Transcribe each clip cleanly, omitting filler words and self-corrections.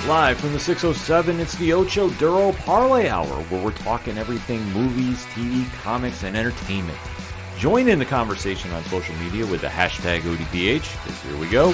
Live from the 607, it's the Ocho Duro Parlay Hour, where we're talking everything movies, TV, comics, and entertainment. Join in the conversation on social media with the hashtag ODPH, because here we go.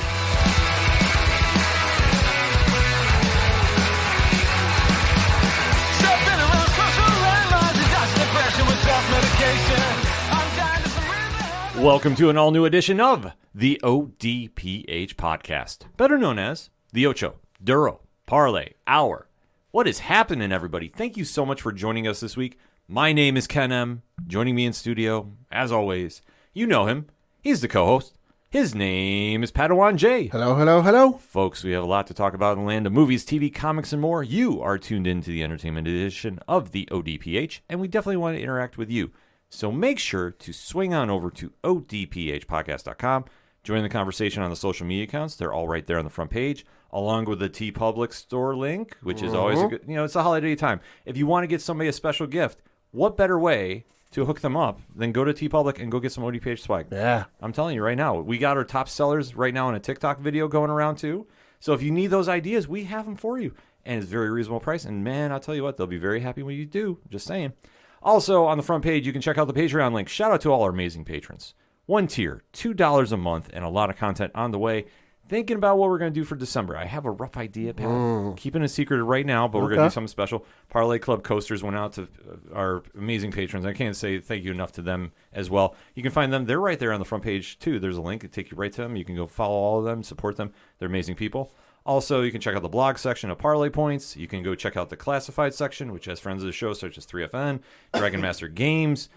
Welcome to an all-new edition of the ODPH podcast, better known as the Ocho Duro Parlay Hour. What is happening, everybody? Thank you so much for joining us this week. My name is Ken M. Joining me in studio, as always, you know him. He's the co-host. His name is Padawan J. Hello, hello, hello. Folks, we have a lot to talk about in the land of movies, TV, comics, and more. You are tuned into the entertainment edition of the ODPH, and we definitely want to interact with you. So make sure to swing on over to odphpodcast.com. Join the conversation on the social media accounts. They're all right there on the front page, along with the TeePublic store link, which is always a good, it's a holiday time. If you want to get somebody a special gift, what better way to hook them up than go to TeePublic and go get some ODPH swag? Yeah. I'm telling you right now, we got our top sellers right now in a TikTok video going around too. So if you need those ideas, we have them for you. And it's very reasonable price. And man, I'll tell you what, they'll be very happy when you do. Just saying. Also, on the front page, you can check out the Patreon link. Shout out to all our amazing patrons. One tier, $2 a month, and a lot of content on the way. Thinking about what we're going to do for December. I have a rough idea, Pat. Keeping it secret right now, but we're going to do something special. Parlay Club coasters went out to our amazing patrons. I can't say thank you enough to them as well. You can find them. They're right there on the front page, too. There's a link. It'll take you right to them. You can go follow all of them, support them. They're amazing people. Also, you can check out the blog section of Parlay Points. You can go check out the classified section, which has friends of the show such as 3FN, Dragon Master Games,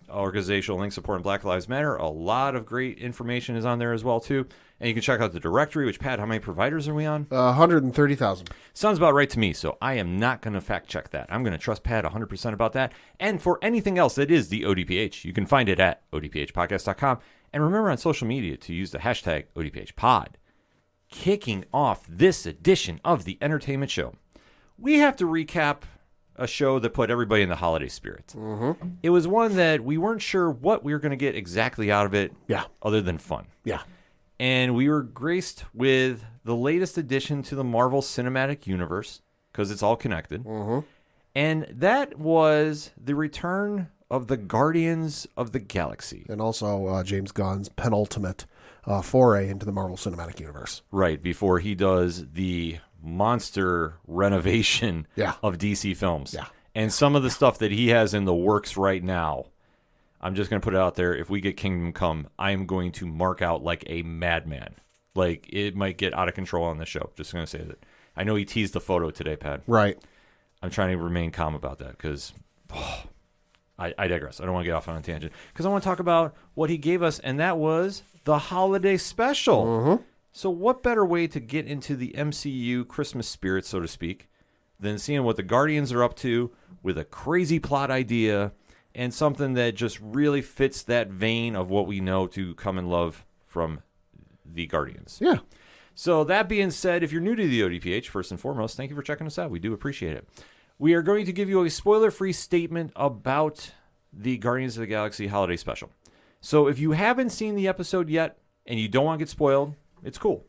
organizational link support and Black Lives Matter. A lot of great information is on there as well, too. And you can check out the directory, which, Pat, how many providers are we on? 130,000. Sounds about right to me, so I am not going to fact check that. I'm going to trust Pat 100% about that. And for anything else that is the ODPH, you can find it at odphpodcast.com. And remember on social media to use the hashtag ODPHpod. Kicking off this edition of the entertainment show, we have to recap a show that put everybody in the holiday spirit. It was one that we weren't sure what we were going to get exactly out of it, other than fun. Yeah. And we were graced with the latest addition to the Marvel Cinematic Universe, because it's all connected. And that was the return of the Guardians of the Galaxy. And also James Gunn's penultimate foray into the Marvel Cinematic Universe. Right, before he does the monster renovation of DC films. Yeah. And some of the stuff that he has in the works right now, I'm just going to put it out there. If we get Kingdom Come, I am going to mark out like a madman. Like, it might get out of control on the show. Just going to say that. I know he teased the photo today, Pat. Right. I'm trying to remain calm about that because I digress. I don't want to get off on a tangent. Because I want to talk about what he gave us, and that was the holiday special. So what better way to get into the MCU Christmas spirit, so to speak, than seeing what the Guardians are up to with a crazy plot idea and something that just really fits that vein of what we know to come and love from the Guardians. Yeah. So that being said, if you're new to the ODPH, first and foremost, thank you for checking us out. We do appreciate it. We are going to give you a spoiler-free statement about the Guardians of the Galaxy Holiday Special. So if you haven't seen the episode yet and you don't want to get spoiled, it's cool.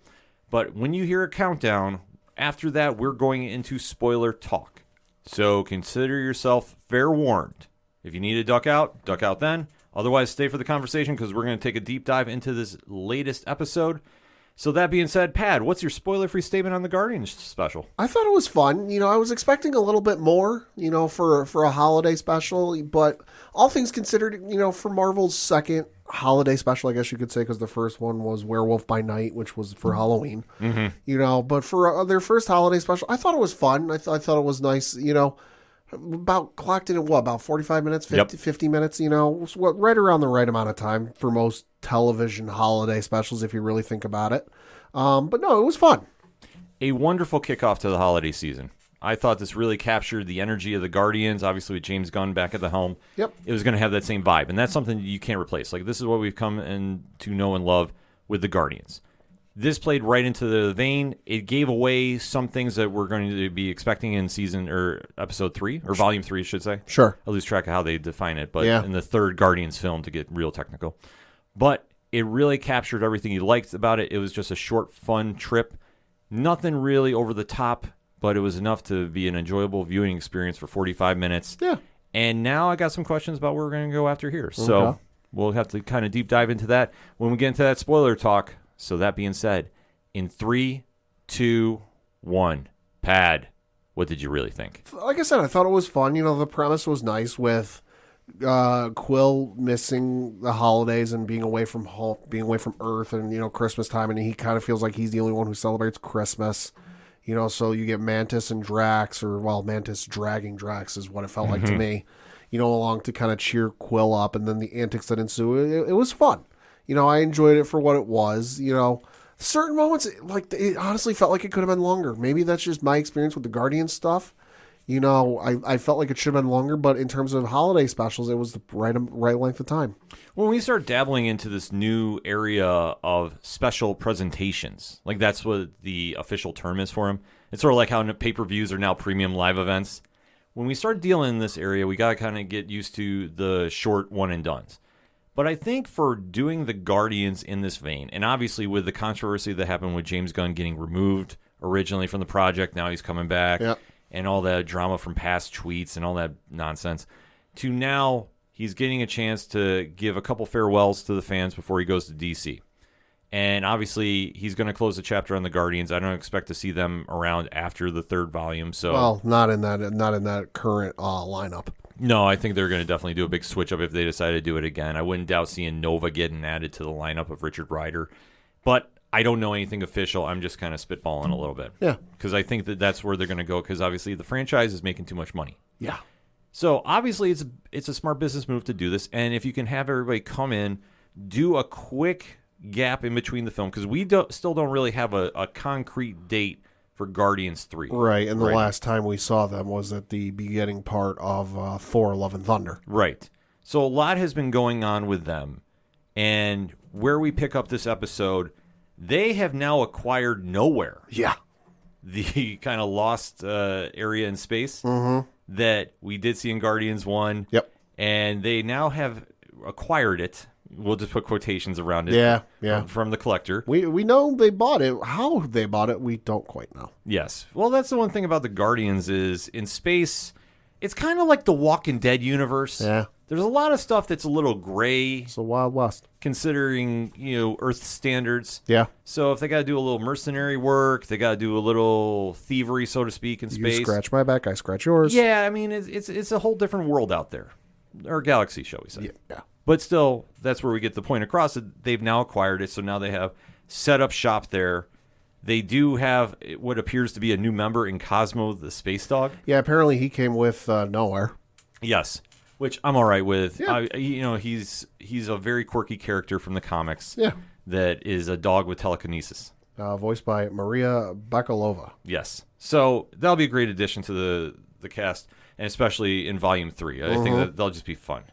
But when you hear a countdown, after that, we're going into spoiler talk. So consider yourself fair warned. If you need to duck out then. Otherwise, stay for the conversation because we're going to take a deep dive into this latest episode. So that being said, Pad, what's your spoiler-free statement on the Guardians special? I thought it was fun. I was expecting a little bit more, for a holiday special. But all things considered, for Marvel's second holiday special, I guess you could say, because the first one was Werewolf by Night, which was for Halloween. But for their first holiday special, I thought it was fun. I thought it was nice, about clocked in at about 45 minutes, 50 minutes, right around the right amount of time for most television holiday specials, if you really think about it. But no, it was fun. A wonderful kickoff to the holiday season. I thought this really captured the energy of the Guardians, obviously with James Gunn back at the helm. It was going to have that same vibe, and that's something you can't replace. Like, this is what we've come to know and love with the Guardians. This played right into the vein. It gave away some things that we're going to be expecting in season or episode 3, or volume 3, I should say. Sure. I lose track of how they define it, but in the third Guardians film, to get real technical. But it really captured everything you liked about it. It was just a short, fun trip. Nothing really over the top, but it was enough to be an enjoyable viewing experience for 45 minutes. Yeah. And now I got some questions about where we're going to go after here. So Okay. we'll have to kind of deep dive into that when we get into that spoiler talk. So that being said, in 3, 2, 1, Pad, what did you really think? Like I said, I thought it was fun. You know, the premise was nice with Quill missing the holidays and being away from home, being away from Earth, and, you know, Christmas time, and he kind of feels like he's the only one who celebrates Christmas. You know, so you get Mantis and Drax, or, well, Mantis dragging Drax is what it felt like to me, you know, along to kind of cheer Quill up, and then the antics that ensue. It was fun. You know, I enjoyed it for what it was. You know, certain moments, like, it honestly felt like it could have been longer. Maybe that's just my experience with the Guardian stuff. You know, I felt like it should have been longer, but in terms of holiday specials, it was the right length of time. When we start dabbling into this new area of special presentations, like that's what the official term is for them. It's sort of like how pay-per-views are now premium live events. When we start dealing in this area, we got to kind of get used to the short one-and-dones. But I think for doing the Guardians in this vein, and obviously with the controversy that happened with James Gunn getting removed originally from the project, now he's coming back. Yep. And all that drama from past tweets and all that nonsense, to now he's getting a chance to give a couple farewells to the fans before he goes to DC. And obviously, he's going to close the chapter on the Guardians. I don't expect to see them around after the third volume. So, Well, not in that current lineup. no, I think they're going to definitely do a big switch up if they decide to do it again. I wouldn't doubt seeing Nova getting added to the lineup of Richard Rider. But I don't know anything official. I'm just kind of spitballing a little bit. Yeah. Because I think that's where they're going to go, because obviously the franchise is making too much money. Yeah. So obviously it's a smart business move to do this. And if you can have everybody come in, do a quick gap in between the film, because we still don't really have a concrete date for Guardians 3. Right, and the last time we saw them was at the beginning part of Thor: Love and Thunder. Right. So a lot has been going on with them. And where we pick up this episode, they have now acquired Nowhere. Yeah. The kind of lost area in space that we did see in Guardians 1. Yep. And they now have acquired it. We'll just put quotations around it. Yeah. From the collector. We know they bought it. How they bought it, we don't quite know. Yes. Well, that's the one thing about the Guardians is in space, it's kind of like the Walking Dead universe. Yeah. There's a lot of stuff that's a little gray. It's the Wild West. Considering, Earth standards. Yeah. So if they got to do a little mercenary work, they got to do a little thievery, so to speak, in space. You scratch my back, I scratch yours. Yeah, I mean, it's a whole different world out there. Or galaxy, shall we say. Yeah. But still, that's where we get the point across that they've now acquired it, so now they have set up shop there. They do have what appears to be a new member in Cosmo the Space Dog. Yeah, apparently he came with Nowhere. Yes, which I'm all right with. Yeah. He's a very quirky character from the comics. Yeah. That is a dog with telekinesis. Voiced by Maria Bakalova. Yes. So that'll be a great addition to the cast, and especially in Volume 3. I think that they'll just be fun.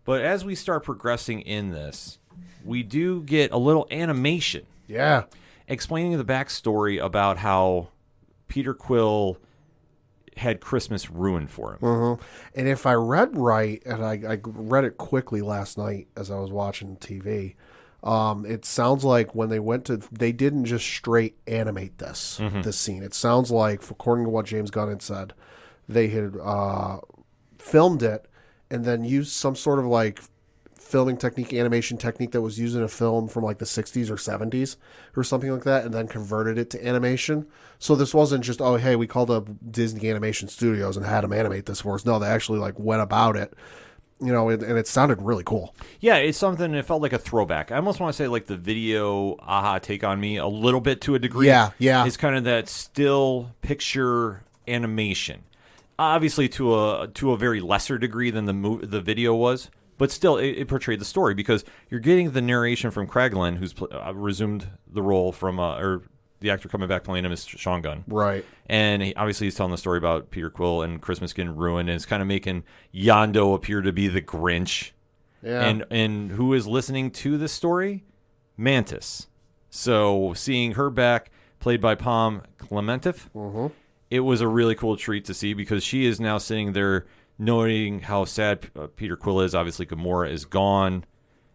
But as we start progressing in this, we do get a little animation. Yeah. Explaining the backstory about how Peter Quill had Christmas ruined for him. And if I read right, and I read it quickly last night as I was watching TV, it sounds like when they didn't just straight animate this scene. It sounds like, according to what James Gunn had said, they had filmed it and then used some sort of like filming technique, animation technique that was used in a film from like the 60s or 70s or something like that, and then converted it to animation. So this wasn't just, oh, hey, we called up Disney Animation Studios and had them animate this for us. No, they actually like went about it, and it sounded really cool. Yeah, it's something, it felt like a throwback. I almost want to say like the video Aha Take On Me a little bit to a degree. Yeah. It's kind of that still picture animation. Obviously to a very lesser degree than the video was. But still, it portrayed the story because you're getting the narration from Kraglin, who's resumed the role from, or the actor coming back playing him is Sean Gunn. Right. And obviously he's telling the story about Peter Quill and Christmas getting ruined, and it's kind of making Yondu appear to be the Grinch. Yeah. And who is listening to this story? Mantis. So seeing her back, played by Pom Klementieff, it was a really cool treat to see because she is now sitting there knowing how sad Peter Quill is. Obviously, Gamora is gone,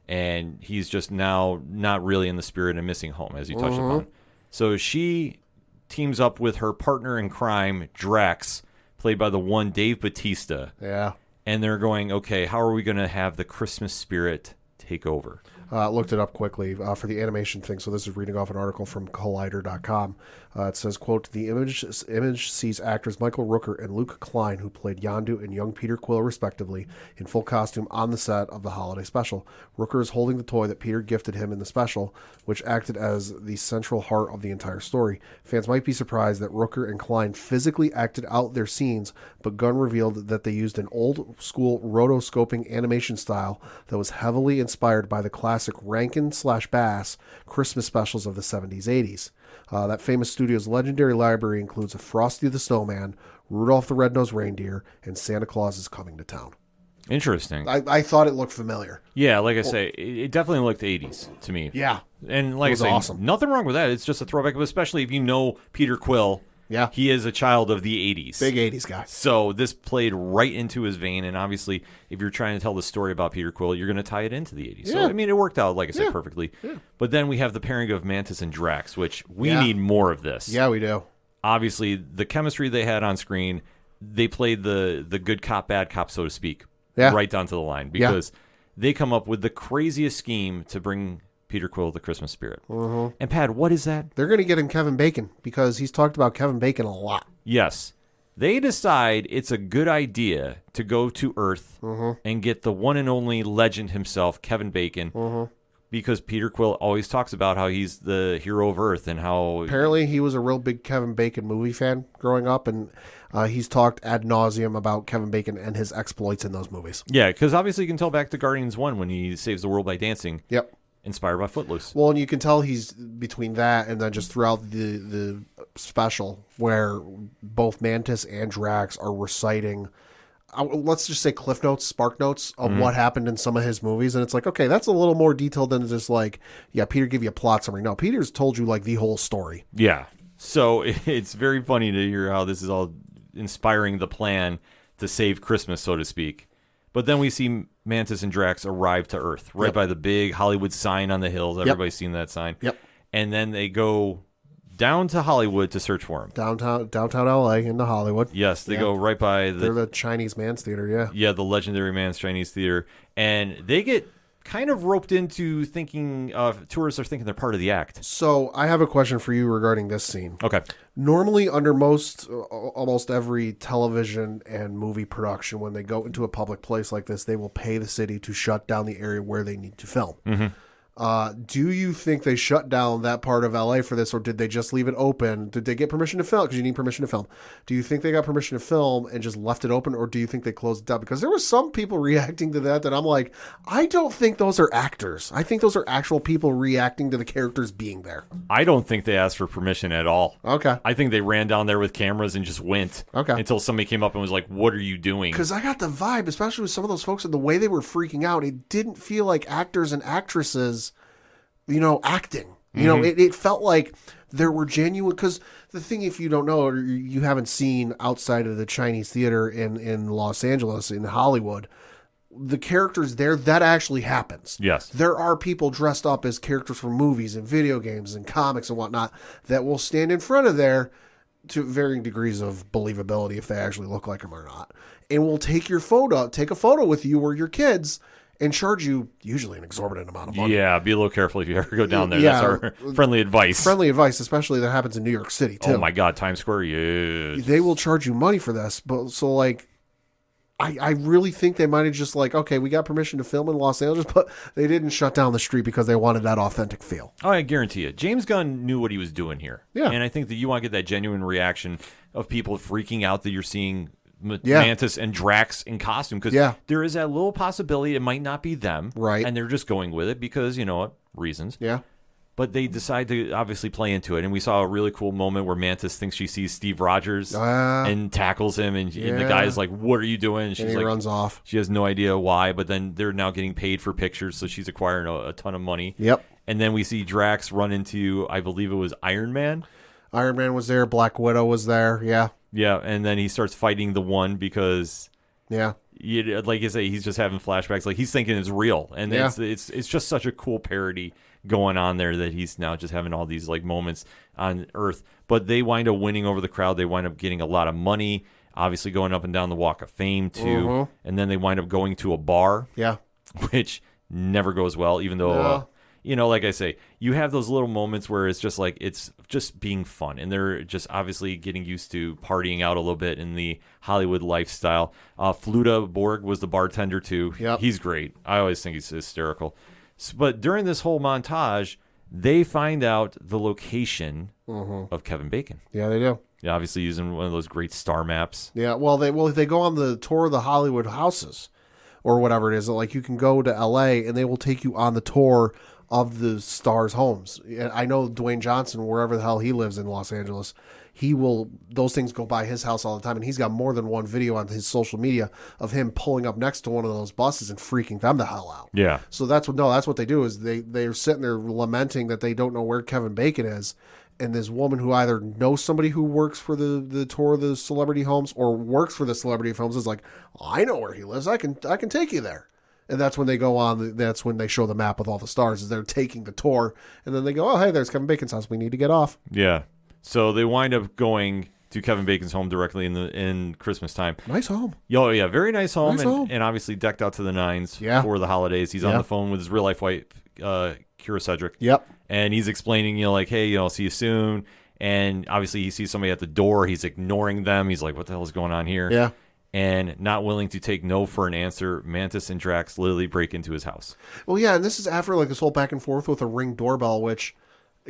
and he's just now not really in the spirit and missing home, as you touched upon. So she teams up with her partner in crime, Drax, played by the one Dave Bautista. Yeah. And they're going, okay, how are we going to have the Christmas spirit take over? Looked it up quickly for the animation thing. So this is reading off an article from Collider.com. It says, quote, the image sees actors Michael Rooker and Luke Klein, who played Yondu and young Peter Quill, respectively, in full costume on the set of the holiday special. Rooker is holding the toy that Peter gifted him in the special, which acted as the central heart of the entire story. Fans might be surprised that Rooker and Klein physically acted out their scenes, but Gunn revealed that they used an old-school rotoscoping animation style that was heavily inspired by the classic Rankin/Bass Christmas specials of the 70s, 80s. That famous studio's legendary library includes a Frosty the Snowman, Rudolph the Red-Nosed Reindeer, and Santa Claus is Coming to Town. Interesting. I thought it looked familiar. Yeah, like I say, it definitely looked 80s to me. Yeah. And like I say, awesome. Nothing wrong with that. It's just a throwback, especially if you know Peter Quill. Yeah. He is a child of the 80s. Big 80s guy. So this played right into his vein, and obviously, if you're trying to tell the story about Peter Quill, you're going to tie it into the 80s. So, Yeah. I mean, it worked out, like I said, Yeah. perfectly. Yeah. But then we have the pairing of Mantis and Drax, which we Yeah. need more of this. Yeah, we do. Obviously, the chemistry they had on screen, they played the good cop, bad cop, so to speak, Yeah. right down to the line, because they come up with the craziest scheme to bring Peter Quill the Christmas spirit. Mm-hmm. And Pat, what is that? They're going to get him Kevin Bacon because he's talked about Kevin Bacon a lot. Yes. They decide it's a good idea to go to Earth and get the one and only legend himself, Kevin Bacon, because Peter Quill always talks about how he's the hero of Earth and how... Apparently, he was a real big Kevin Bacon movie fan growing up, and he's talked ad nauseum about Kevin Bacon and his exploits in those movies. Yeah, because obviously you can tell back to Guardians 1 when he saves the world by dancing. Yep. Inspired by Footloose. Well, and you can tell he's between that and then just throughout the special where both Mantis and Drax are reciting, let's just say cliff notes, spark notes of what happened in some of his movies. And it's like, okay, that's a little more detailed than just like, yeah, Peter give you a plot summary. No, Peter's told you like the whole story. Yeah. So it's very funny to hear how this is all inspiring the plan to save Christmas, so to speak. But then we see Mantis and Drax arrive to Earth, right by the big Hollywood sign on the hills. Everybody's seen that sign. Yep. And then they go down to Hollywood to search for him. Downtown LA into Hollywood. Yes, they go right by They're the Chinese Man's Theater, yeah. Yeah, the legendary Man's Chinese Theater. And they get kind of roped into thinking, tourists are thinking they're part of the act. So I have a question for you regarding this scene. Okay. Normally, under almost every television and movie production, when they go into a public place like this, they will pay the city to shut down the area where they need to film. Mm-hmm. Do you think they shut down that part of LA for this, or did they just leave it open? Did they get permission to film? Because you need permission to film. Do you think they got permission to film and just left it open, or do you think they closed it down? Because there were some people reacting to that I'm like, I don't think those are actors. I think those are actual people reacting to the characters being there. I don't think they asked for permission at all. Okay. I think they ran down there with cameras and just went. Okay. Until somebody came up and was like, what are you doing? Because I got the vibe, especially with some of those folks and the way they were freaking out, it didn't feel like actors and actresses, acting. It felt like there were genuine, because the thing, if you don't know or you haven't seen outside of the Chinese theater in Los Angeles, in Hollywood, the characters there, that actually happens. Yes. There are people dressed up as characters from movies and video games and comics and whatnot that will stand in front of there to varying degrees of believability if they actually look like them or not, and will take a photo with you or your kids and charge you usually an exorbitant amount of money. Yeah, be a little careful if you ever go down there. Yeah. That's our friendly advice. Friendly advice, especially that happens in New York City too. Oh my God, Times Square, yes. They will charge you money for this, but so like, I really think they might have just like, okay, we got permission to film in Los Angeles, but they didn't shut down the street because they wanted that authentic feel. Oh, I guarantee you. James Gunn knew what he was doing here. Yeah. And I think that you want to get that genuine reaction of people freaking out that you're seeing Mantis and Drax in costume, because there is that little possibility it might not be them. Right. And they're just going with it because, reasons. Yeah. But they decide to obviously play into it. And we saw a really cool moment where Mantis thinks she sees Steve Rogers and tackles him. And the guy's like, what are you doing? And she's he like, runs off. She has no idea why. But then they're now getting paid for pictures. So she's acquiring a ton of money. Yep. And then we see Drax run into, I believe it was Iron Man. Iron Man was there. Black Widow was there. Yeah. Yeah. And then he starts fighting the one because... Yeah. Like you say, he's just having flashbacks. Like he's thinking it's real. And it's just such a cool parody going on there that he's now just having all these like moments on Earth. But they wind up winning over the crowd. They wind up getting a lot of money, obviously going up and down the Walk of Fame too. And then they wind up going to a bar, which never goes well, even though, like I say, you have those little moments where it's just like, it's just being fun. And they're just obviously getting used to partying out a little bit in the Hollywood lifestyle. Fluta Borg was the bartender too. He's great. I always think he's hysterical. But during this whole montage, they find out the location of Kevin Bacon. Yeah, they do. Yeah, obviously using one of those great star maps. Yeah, they go on the tour of the Hollywood houses or whatever it is. Like you can go to LA and they will take you on the tour of the stars' homes. And I know Dwayne Johnson, wherever the hell he lives in Los Angeles, those things go by his house all the time, and he's got more than one video on his social media of him pulling up next to one of those buses and freaking them the hell out. Yeah. So that's what they do is they're sitting there lamenting that they don't know where Kevin Bacon is, and this woman who either knows somebody who works for the tour of the celebrity homes or works for the celebrity homes is like, I know where he lives. I can take you there. And that's when they go on. That's when they show the map with all the stars. Is they're taking the tour, and then they go, "Oh, hey, there's Kevin Bacon's house. We need to get off." Yeah. So they wind up going to Kevin Bacon's home directly in Christmas time. Nice home. Oh yeah, very nice home, and obviously decked out to the nines for the holidays. He's on the phone with his real life wife, Kira Cedric. Yep. And he's explaining, like, hey, I'll see you soon. And obviously he sees somebody at the door. He's ignoring them. He's like, what the hell is going on here? Yeah. And not willing to take no for an answer, Mantis and Drax literally break into his house. Well, yeah, and this is after like this whole back and forth with a Ring doorbell, which,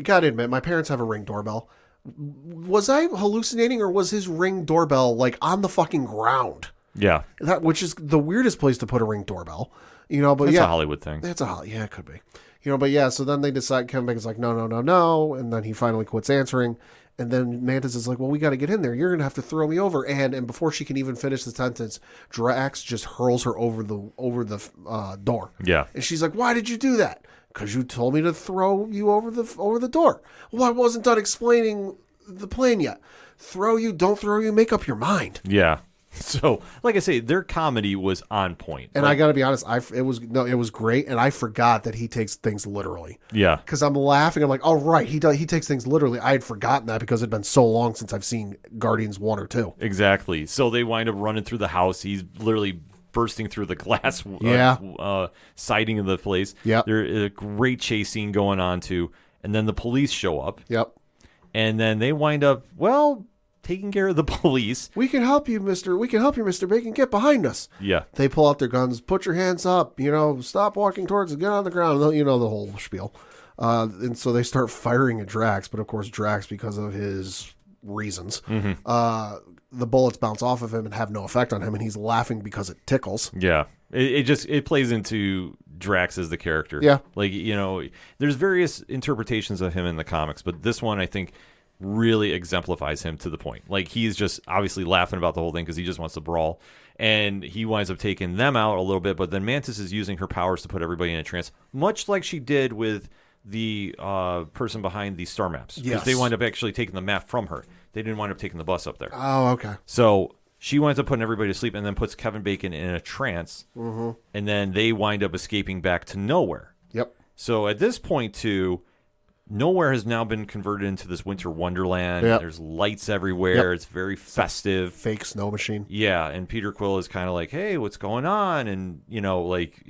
gotta admit, my parents have a Ring doorbell. Was I hallucinating, or was his Ring doorbell like on the fucking ground? Yeah. Which is the weirdest place to put a Ring doorbell. But that's a Hollywood thing. Yeah, it could be. But yeah, so then they decide, Kevin Bacon's like, no, and then he finally quits answering. And then Mantis is like, well, we got to get in there. You're going to have to throw me over. And before she can even finish the sentence, Drax just hurls her over the door. Yeah. And she's like, why did you do that? Because you told me to throw you over the door. Well, I wasn't done explaining the plan yet. Don't throw you, make up your mind. Yeah. So, like I say, their comedy was on point. And I got to be honest, it was great, and I forgot that he takes things literally. Yeah. Because I'm laughing. I'm like, oh, right, he takes things literally. I had forgotten that because it had been so long since I've seen Guardians 1 or 2. Exactly. So they wind up running through the house. He's literally bursting through the glass siding of the place. Yep. There's a great chase scene going on, too. And then the police show up. Yep. And then they wind up, taking care of the police. We can help you, Mr. Bacon. Get behind us. Yeah. They pull out their guns. Put your hands up. Stop walking towards us. Get on the ground. The whole spiel. And so they start firing at Drax. But, of course, Drax, because of his reasons, the bullets bounce off of him and have no effect on him. And he's laughing because it tickles. Yeah. It plays into Drax as the character. Yeah. Like, there's various interpretations of him in the comics. But this one, I think, really exemplifies him to the point. Like, he's just obviously laughing about the whole thing because he just wants to brawl, and he winds up taking them out a little bit. But then Mantis is using her powers to put everybody in a trance, much like she did with the person behind the star maps. Because they wind up actually taking the map from her. They didn't wind up taking the bus up there. Oh, okay. So she winds up putting everybody to sleep and then puts Kevin Bacon in a trance, and then they wind up escaping back to Nowhere. Yep. So at this point, too, Nowhere has now been converted into this winter wonderland. Yep. There's lights everywhere. It's very festive. Fake snow machine. Yeah, and Peter Quill is kind of like, hey, what's going on? And,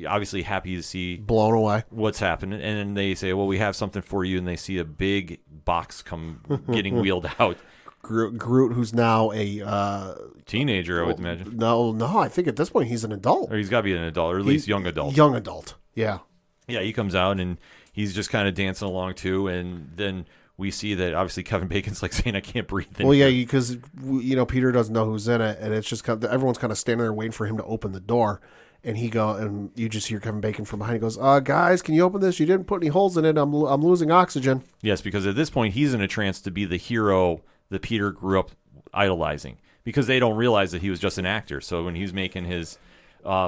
obviously happy to see blown away what's happening. And then they say, well, we have something for you. And they see a big box come getting wheeled out. Groot, who's now a teenager, I would imagine. No, I think at this point he's an adult. Or he's got to be an adult, or at least young adult. Young adult, yeah. Yeah, he comes out and he's just kind of dancing along too, and then we see that obviously Kevin Bacon's like saying, "I can't breathe." Well, yeah, because Peter doesn't know who's in it, and it's just everyone's kind of standing there waiting for him to open the door, and you just hear Kevin Bacon from behind. He goes, "Guys, can you open this? You didn't put any holes in it. I'm losing oxygen." Yes, because at this point he's in a trance to be the hero that Peter grew up idolizing, because they don't realize that he was just an actor. So when he was making his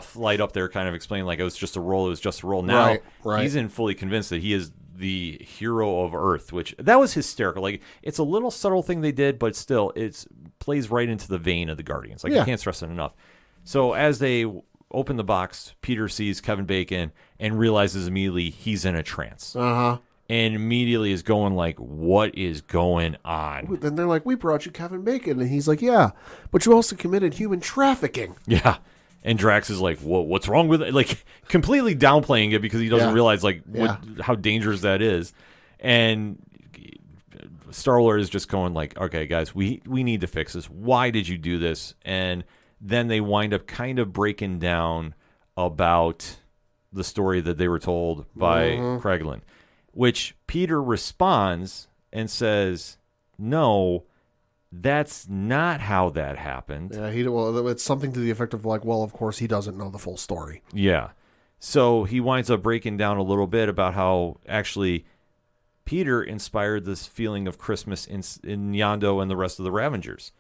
flight up there, kind of explaining like it was just a role. Now right. He's fully convinced that he is the hero of Earth, which that was hysterical. Like, it's a little subtle thing they did, but still plays right into the vein of the Guardians. Like, I can't stress it enough. So as they open the box, Peter sees Kevin Bacon and realizes immediately he's in a trance. and immediately is going like, what is going on? Then they're like, we brought you Kevin Bacon. And he's like, yeah, but you also committed human trafficking. Yeah. And Drax is like, what's wrong with it? Like, completely downplaying it because he doesn't realize, like, how dangerous that is. And Star-Lord is just going like, okay, guys, we need to fix this. Why did you do this? And then they wind up kind of breaking down about the story that they were told by Kraglin, which Peter responds and says, no, that's not how that happened. Yeah, it's something to the effect of like, well, of course he doesn't know the full story. Yeah. So he winds up breaking down a little bit about how actually Peter inspired this feeling of Christmas in Yondu and the rest of the Ravengers.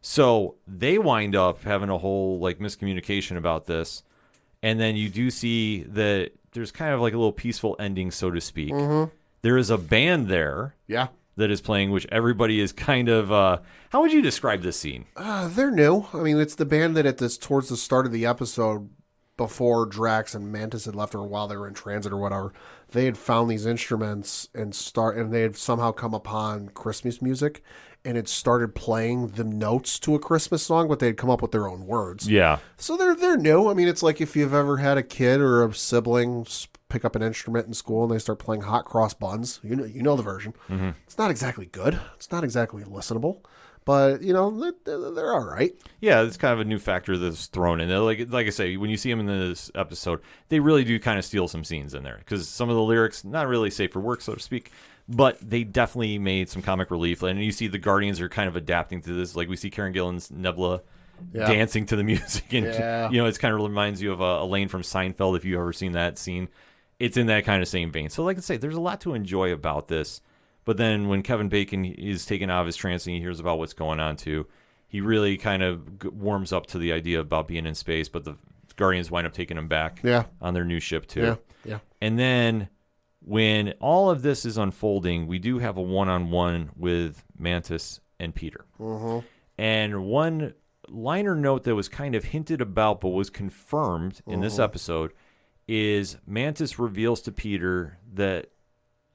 So they wind up having a whole like miscommunication about this. And then you do see that there's kind of like a little peaceful ending, so to speak. There is a band there. Yeah. That is playing, which everybody is kind of. How would you describe this scene? They're new. I mean, it's the band that towards the start of the episode, before Drax and Mantis had left, or while they were in transit or whatever, they had found these instruments and they had somehow come upon Christmas music, and it started playing the notes to a Christmas song, but they had come up with their own words. Yeah. So they're new. I mean, it's like if you've ever had a kid or a sibling pick up an instrument in school and they start playing Hot Cross Buns. You know the version. It's not exactly good. It's not exactly listenable, but they're all right. Yeah, it's kind of a new factor that's thrown in. Like I say, when you see them in this episode, they really do kind of steal some scenes in there because some of the lyrics not really safe for work, so to speak, but they definitely made some comic relief. And you see the Guardians are kind of adapting to this. Like we see Karen Gillan's Nebula dancing to the music, and it's kind of reminds you of Elaine from Seinfeld if you've ever seen that scene. It's in that kind of same vein. So like I say, there's a lot to enjoy about this. But then when Kevin Bacon is taken out of his trance and he hears about what's going on too, he really kind of warms up to the idea about being in space. But the Guardians wind up taking him back on their new ship too. Yeah. And then when all of this is unfolding, we do have a one-on-one with Mantis and Peter. And one liner note that was kind of hinted about but was confirmed in this episode is Mantis reveals to Peter that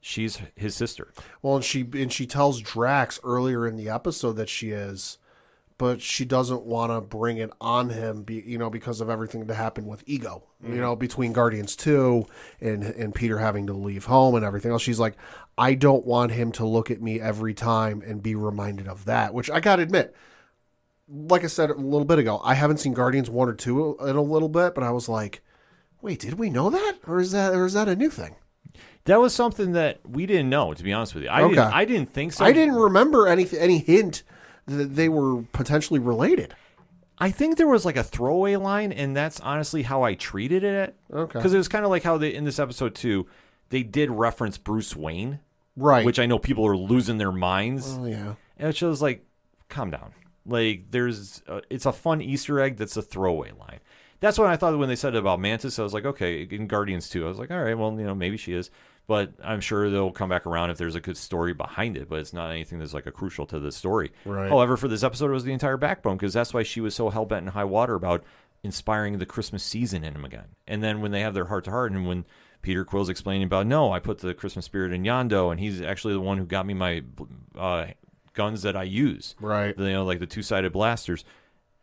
she's his sister. Well, and she tells Drax earlier in the episode that she is, but she doesn't want to bring it on him, because of everything that happened with Ego, between Guardians 2 and Peter having to leave home and everything else. She's like, I don't want him to look at me every time and be reminded of that, which I got to admit, like I said a little bit ago, I haven't seen Guardians 1 or 2 in a little bit, but I was like, wait, did we know that? Or is that a new thing? That was something that we didn't know, to be honest with you. I didn't think so. I didn't remember any hint that they were potentially related. I think there was like a throwaway line, and that's honestly how I treated it. Okay. Because it was kind of like how in this episode too, they did reference Bruce Wayne. Right. Which I know people are losing their minds. Oh, yeah. And it shows like, calm down. Like it's a fun Easter egg that's a throwaway line. That's what I thought when they said it about Mantis. I was like, okay, in Guardians 2, I was like, all right, well, maybe she is. But I'm sure they'll come back around if there's a good story behind it. But it's not anything that's like a crucial to the story. Right. However, for this episode, it was the entire backbone because that's why she was so hell-bent in high water about inspiring the Christmas season in him again. And then when they have their heart-to-heart and when Peter Quill's explaining about, no, I put the Christmas spirit in Yondu, and he's actually the one who got me my guns that I use. Right. Like the two-sided blasters.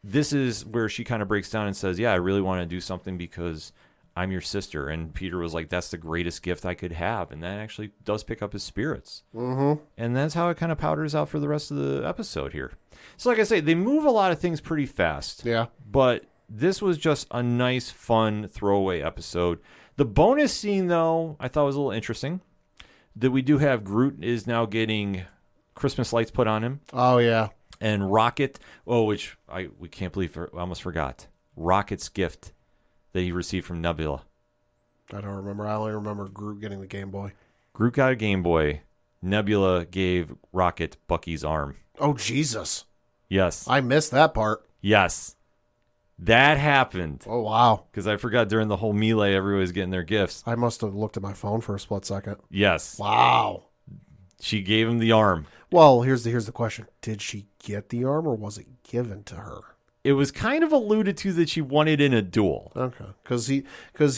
This is where she kind of breaks down and says, yeah, I really want to do something because I'm your sister. And Peter was like, that's the greatest gift I could have. And that actually does pick up his spirits. And that's how it kind of powders out for the rest of the episode here. So like I say, they move a lot of things pretty fast. Yeah. But this was just a nice, fun throwaway episode. The bonus scene, though, I thought was a little interesting. That we do have Groot is now getting Christmas lights put on him. Oh, yeah. And Rocket, which we can't believe, I almost forgot. Rocket's gift that he received from Nebula. I don't remember. I only remember Groot getting the Game Boy. Groot got a Game Boy. Nebula gave Rocket Bucky's arm. Oh, Jesus. Yes. I missed that part. Yes. That happened. Oh, wow. Because I forgot during the whole melee, everybody was getting their gifts. I must have looked at my phone for a split second. Yes. Wow. She gave him the arm. Well, here's the question. Did she get the arm or was it given to her? it was kind of alluded to that she won it in a duel. Okay, because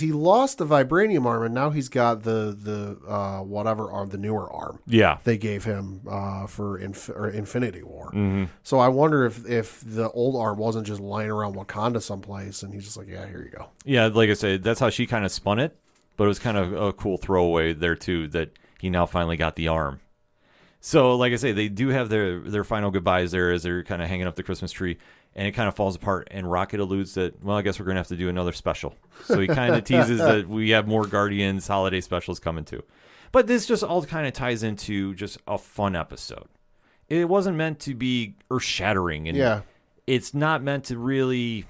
he lost the vibranium arm and now he's got the whatever arm, the newer arm. Yeah, they gave him for Infinity War. Mm-hmm. So I wonder if the old arm wasn't just lying around Wakanda someplace and he's just like, yeah, here you go. Yeah, like I said, that's how she kind of spun it. But it was kind of a cool throwaway there too that he now finally got the arm. So, like I say, they do have their final goodbyes there as they're kind of hanging up the Christmas tree. And it kind of falls apart, and Rocket alludes that, well, I guess we're going to have to do another special. So he kind of teases that we have more Guardians holiday specials coming too. But this just all kind of ties into just a fun episode. It wasn't meant to be earth-shattering, and it's not meant to really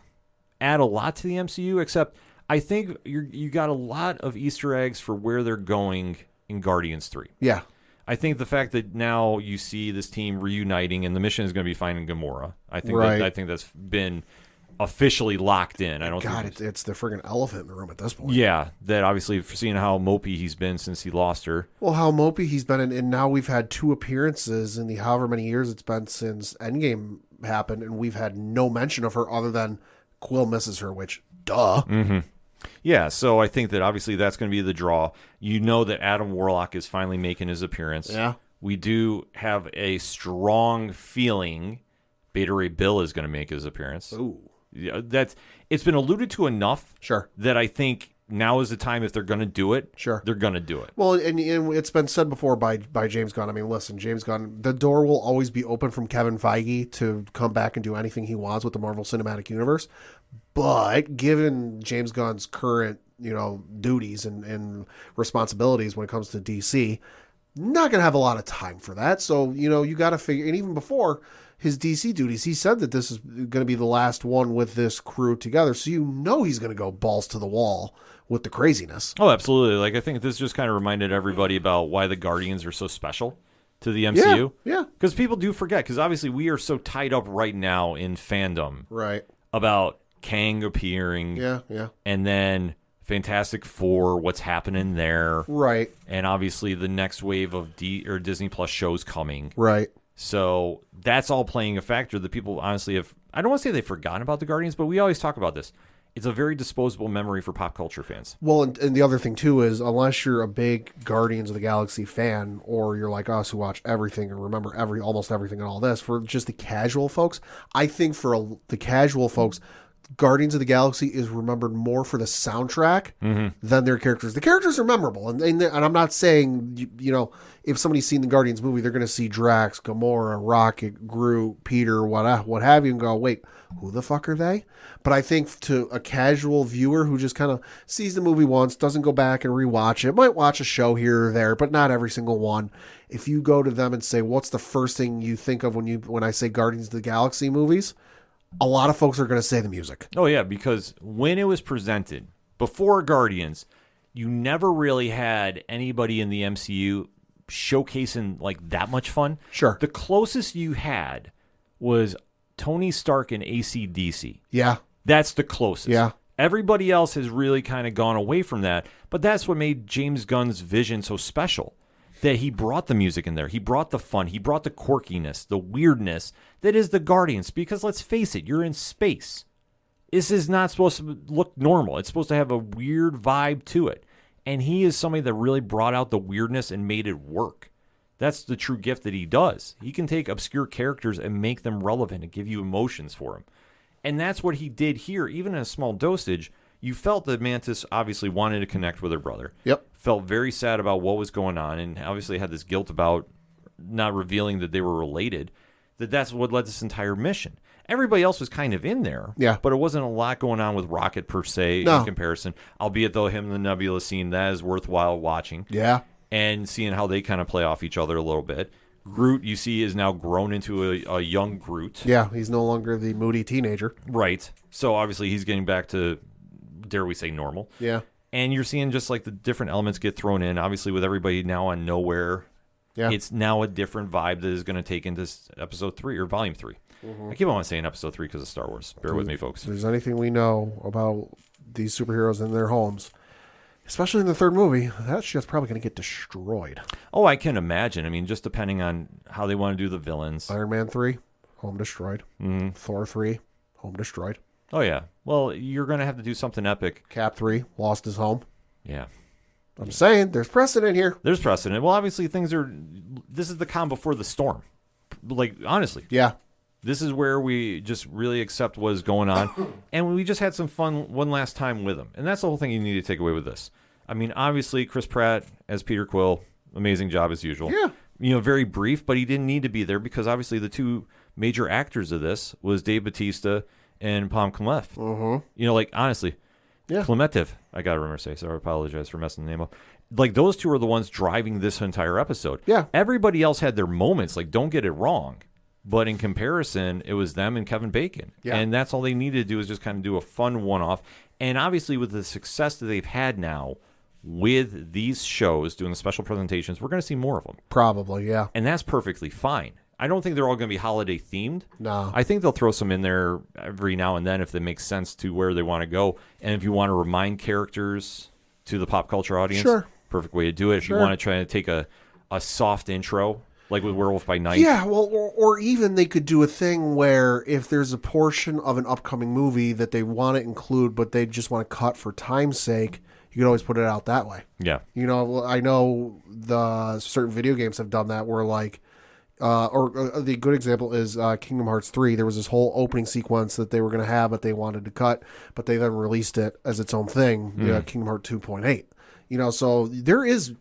add a lot to the MCU, except I think you got a lot of Easter eggs for where they're going in Guardians 3. Yeah. I think the fact that now you see this team reuniting and the mission is going to be finding Gamora. I think that's been officially locked in. I don't. God, it's the friggin' elephant in the room at this point. Yeah, that obviously for seeing how mopey he's been since he lost her. Well, how mopey he's been, and now we've had 2 appearances in the however many years it's been since Endgame happened, and we've had no mention of her other than Quill misses her, which duh. Mm-hmm. Yeah, so I think that obviously that's going to be the draw. You know that Adam Warlock is finally making his appearance. Yeah. We do have a strong feeling Beta Ray Bill is going to make his appearance. Ooh. Yeah, it's been alluded to enough that I think now is the time, if they're going to do it, they're going to do it. Well, and it's been said before by James Gunn. I mean, listen, James Gunn, the door will always be open from Kevin Feige to come back and do anything he wants with the Marvel Cinematic Universe. But given James Gunn's current, duties and responsibilities when it comes to DC, not going to have a lot of time for that. So, you got to figure, and even before his DC duties, he said that this is going to be the last one with this crew together. So, he's going to go balls to the wall with the craziness. Oh, absolutely. Like, I think this just kind of reminded everybody about why the Guardians are so special to the MCU. Yeah. Because people do forget, because obviously we are so tied up right now in fandom. Right. About Kang appearing. Yeah. And then Fantastic Four, what's happening there. Right. And obviously the next wave of Disney Plus shows coming. Right. So that's all playing a factor that people honestly have. I don't want to say they've forgotten about the Guardians, but we always talk about this. It's a very disposable memory for pop culture fans. Well, and the other thing, too, is unless you're a big Guardians of the Galaxy fan, or you're like us who watch everything and remember almost everything and all this, for just the casual folks, I think for the casual folks, Guardians of the Galaxy is remembered more for the soundtrack than their characters. The characters are memorable, and I'm not saying, if somebody's seen the Guardians movie, they're going to see Drax, Gamora, Rocket, Groot, Peter, what have you, and go, wait, who the fuck are they? But I think to a casual viewer who just kind of sees the movie once, doesn't go back and rewatch it, might watch a show here or there, but not every single one. If you go to them and say, what's the first thing you think of when I say Guardians of the Galaxy movies? A lot of folks are going to say the music. Oh, yeah, because when it was presented, before Guardians, you never really had anybody in the MCU showcasing like that much fun. Sure. The closest you had was Tony Stark and AC/DC. Yeah. That's the closest. Yeah. Everybody else has really kind of gone away from that, but that's what made James Gunn's vision so special. That he brought the music in there. He brought the fun. He brought the quirkiness, the weirdness that is the Guardians. Because let's face it, you're in space. This is not supposed to look normal. It's supposed to have a weird vibe to it. And he is somebody that really brought out the weirdness and made it work. That's the true gift that he does. He can take obscure characters and make them relevant and give you emotions for them. And that's what he did here, even in a small dosage. You felt that Mantis obviously wanted to connect with her brother. Yep. Felt very sad about what was going on, and obviously had this guilt about not revealing that they were related. That's what led this entire mission. Everybody else was kind of in there, but it wasn't a lot going on with Rocket per se in comparison. Albeit though him and the Nebula scene, that is worthwhile watching. Yeah. And seeing how they kind of play off each other a little bit. Groot, you see, is now grown into a young Groot. Yeah, he's no longer the moody teenager. Right. So obviously he's getting back to, dare we say, normal. Yeah. And you're seeing just like the different elements get thrown in. Obviously, with everybody now on Nowhere, it's now a different vibe that is going to take into episode 3 or volume 3. I keep on saying episode 3 because of Star Wars. Bear with me, folks. If there's anything we know about these superheroes in their homes, especially in the third movie, that shit's probably going to get destroyed. Oh, I can imagine. I mean, just depending on how they want to do the villains. Iron Man 3, home destroyed. Thor 3, Home destroyed. Oh, yeah. Well, you're going to have to do something epic. Cap 3 lost his home. Yeah. I'm saying there's precedent here. There's precedent. Well, obviously, this is the calm before the storm. Like, honestly. Yeah. This is where we just really accept what is going on. And we just had some fun one last time with him. And that's the whole thing you need to take away with this. I mean, obviously, Chris Pratt as Peter Quill, amazing job as usual. Yeah. Very brief, but he didn't need to be there because obviously the two major actors of this was Dave Bautista and Pom Klementif. Honestly, Yeah. Klementif, I got to remember to say, so I apologize for messing the name up. Like, those two are the ones driving this entire episode. Yeah. Everybody else had their moments, like, don't get it wrong. But in comparison, it was them and Kevin Bacon. Yeah. And that's all they needed to do is just kind of do a fun one-off. And obviously, with the success that they've had now with these shows, doing the special presentations, we're going to see more of them. Probably, yeah. And that's perfectly fine. I don't think they're all going to be holiday themed. No. I think they'll throw some in there every now and then if it makes sense to where they want to go. And if you want to remind characters to the pop culture audience, Sure. perfect way to do it. If you want to try to take a soft intro, like with Werewolf by Night. Yeah, well, or even they could do a thing where if there's a portion of an upcoming movie that they want to include, but they just want to cut for time's sake, you could always put it out that way. Yeah. I know the certain video games have done that where like, the good example is Kingdom Hearts 3. There was this whole opening sequence that they were going to have, but they wanted to cut, but they then released it as its own thing, Kingdom Hearts 2.8. So there is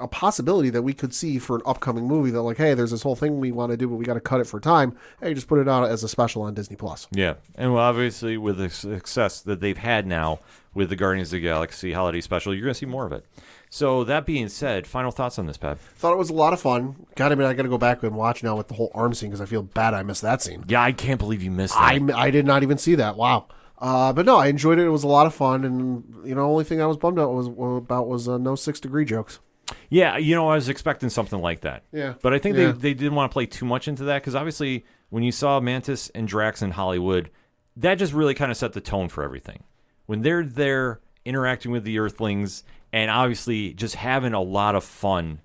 a possibility that we could see for an upcoming movie that like, hey, there's this whole thing we want to do, but we got to cut it for time. Hey, just put it out as a special on Disney Plus. Yeah. And well, obviously with the success that they've had now with the Guardians of the Galaxy holiday special, you're going to see more of it. So that being said, final thoughts on this, Pat? Thought it was a lot of fun. I got to go back and watch now with the whole arm scene because I feel bad I missed that scene. Yeah, I can't believe you missed that. I did not even see that. Wow. But no, I enjoyed it. It was a lot of fun. And, only thing I was bummed out was no 6-degree jokes. Yeah, I was expecting something like that. Yeah. But I think they didn't want to play too much into that because obviously when you saw Mantis and Drax in Hollywood, that just really kind of set the tone for everything. When they're there interacting with the Earthlings and obviously just having a lot of fun,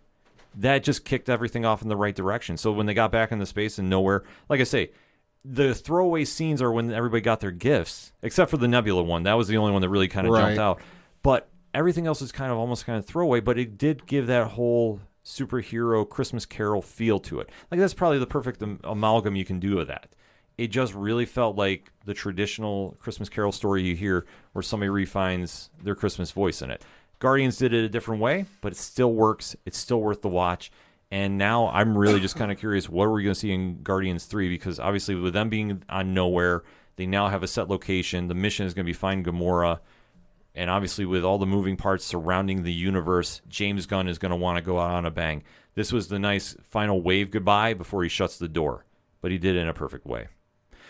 that just kicked everything off in the right direction. So when they got back into space and nowhere, like I say, the throwaway scenes are when everybody got their gifts, except for the Nebula one. That was the only one that really kind of jumped out. But everything else is almost throwaway, but it did give that whole superhero Christmas Carol feel to it. Like, that's probably the perfect amalgam you can do of that. It just really felt like the traditional Christmas Carol story you hear where somebody refines their Christmas voice in it. Guardians did it a different way, but it still works. It's still worth the watch. And now I'm really just kind of curious, what are we going to see in Guardians 3? Because obviously with them being on nowhere, they now have a set location. The mission is going to be find Gamora. And obviously with all the moving parts surrounding the universe, James Gunn is going to want to go out on a bang. This was the nice final wave goodbye before he shuts the door. But he did it in a perfect way.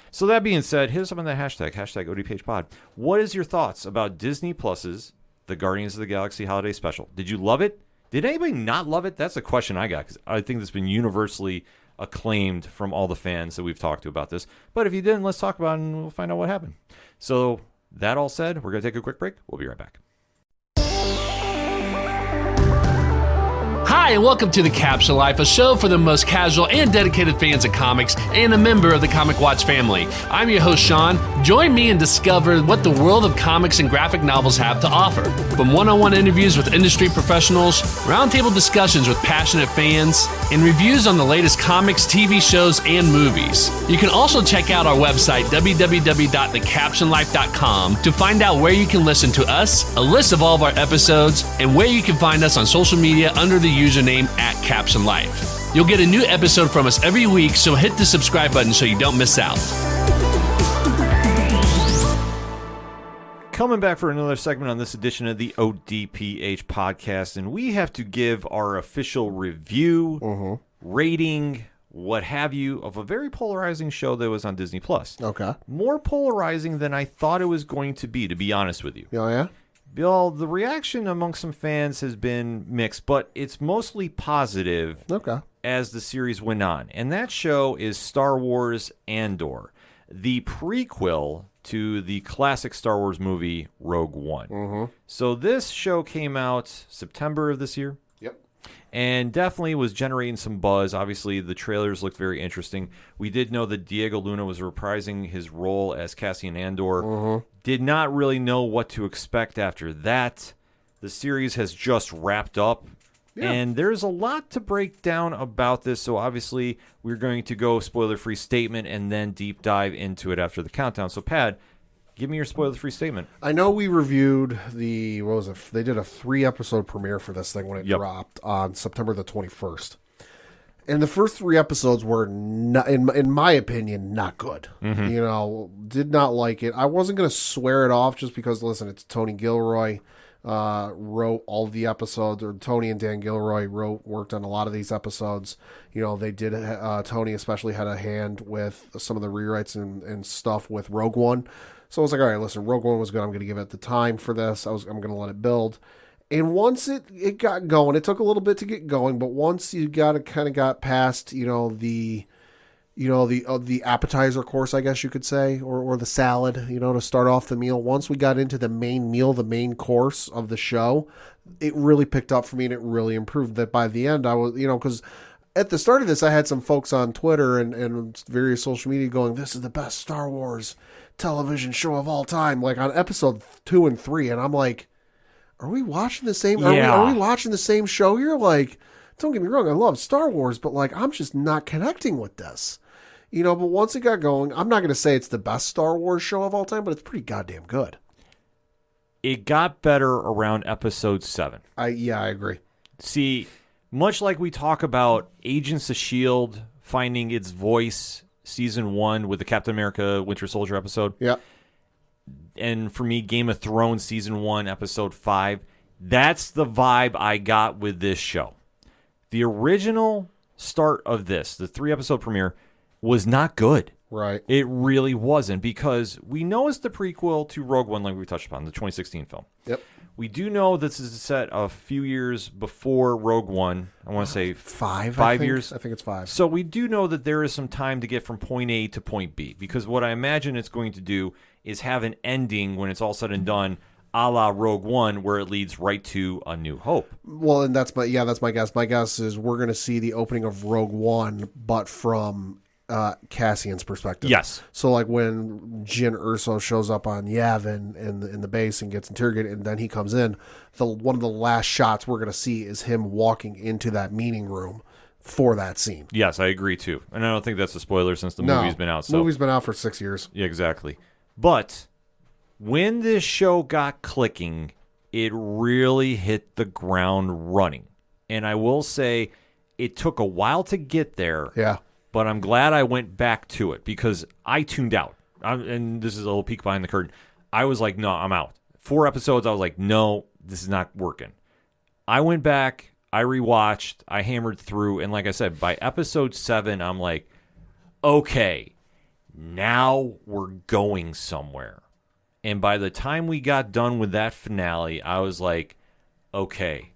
So that being said, hit us up on that hashtag ODPHpod. What is your thoughts about Disney Plus's The Guardians of the Galaxy Holiday Special? Did you love it? Did anybody not love it? That's a question I got because I think it's been universally acclaimed from all the fans that we've talked to about this. But if you didn't, let's talk about it and we'll find out what happened. So that all said, we're going to take a quick break. We'll be right back. Hi, and welcome to The Caption Life, a show for the most casual and dedicated fans of comics and a member of the Comic Watch family. I'm your host, Sean. Join me and discover what the world of comics and graphic novels have to offer. From one-on-one interviews with industry professionals, roundtable discussions with passionate fans, and reviews on the latest comics, TV shows, and movies. You can also check out our website, www.thecaptionlife.com, to find out where you can listen to us, a list of all of our episodes, and where you can find us on social media under the username @CaptionLife. You'll get a new episode from us every week, so hit the subscribe button so you don't miss out. Coming back for another segment on this edition of the ODPH podcast, and we have to give our official review, rating, what have you, of a very polarizing show that was on Disney Plus. Okay. More polarizing than I thought it was going to be honest with you. Oh, yeah? Bill, the reaction among some fans has been mixed, but it's mostly positive as the series went on. And that show is Star Wars Andor, the prequel to the classic Star Wars movie Rogue One. So this show came out September of this year. Yep. And definitely was generating some buzz. Obviously, the trailers looked very interesting. We did know that Diego Luna was reprising his role as Cassian Andor. Did not really know what to expect after that. The series has just wrapped up. Yeah. And there's a lot to break down about this. So obviously, we're going to go spoiler-free statement and then deep dive into it after the countdown. So, Pad, give me your spoiler-free statement. I know we reviewed the, what was it? They did a 3-episode premiere for this thing when it dropped on September the 21st. And the first 3 episodes were, not, in my opinion, not good. You know, did not like it. I wasn't going to swear it off just because, listen, it's Tony Gilroy wrote all of the episodes, or Tony and Dan Gilroy worked on a lot of these episodes. You know, they did, Tony especially had a hand with some of the rewrites and stuff with Rogue One. So I was like, all right, listen, Rogue One was good. I'm going to give it the time for this. I'm going to let it build. And once it got going, it took a little bit to get going, but once you got past, the appetizer course, I guess you could say, or the salad, to start off the meal. Once we got into the main meal, the main course of the show, it really picked up for me and it really improved. That by the end, I was, because at the start of this, I had some folks on Twitter and various social media going, this is the best Star Wars television show of all time, like on episode 2 and 3. And I'm like, are we watching the same? Are we watching the same show here? Like, don't get me wrong, I love Star Wars, but like, I'm just not connecting with this, But once it got going, I'm not going to say it's the best Star Wars show of all time, but it's pretty goddamn good. It got better around episode 7. I agree. See, much like we talk about Agents of S.H.I.E.L.D. finding its voice season 1 with the Captain America Winter Soldier episode. Yeah. And for me, Game of Thrones season 1, episode 5. That's the vibe I got with this show. The original start of this, the 3-episode premiere, was not good. Right. It really wasn't, because we know it's the prequel to Rogue One, like we touched upon, the 2016 film. Yep. We do know this is set a few years before Rogue One. I want to say 5 years. I think it's 5. So we do know that there is some time to get from point A to point B, because what I imagine it's going to do is have an ending when it's all said and done, a la Rogue One, where it leads right to A New Hope. Well, and that's my guess. My guess is we're going to see the opening of Rogue One, but from Cassian's perspective. Yes. So like when Jyn Erso shows up on Yavin in the base and gets interrogated, and then he comes in, one of the last shots we're going to see is him walking into that meeting room for that scene. Yes, I agree too. And I don't think that's a spoiler since the movie's been out. The movie's been out for 6 years. Yeah, exactly. But when this show got clicking, it really hit the ground running. And I will say it took a while to get there. Yeah. But I'm glad I went back to it, because I tuned out. And this is a little peek behind the curtain. I was like, no, I'm out. 4 episodes, I was like, no, this is not working. I went back, I rewatched, I hammered through, and like I said, by episode 7, I'm like, okay, now we're going somewhere. And by the time we got done with that finale, I was like, okay,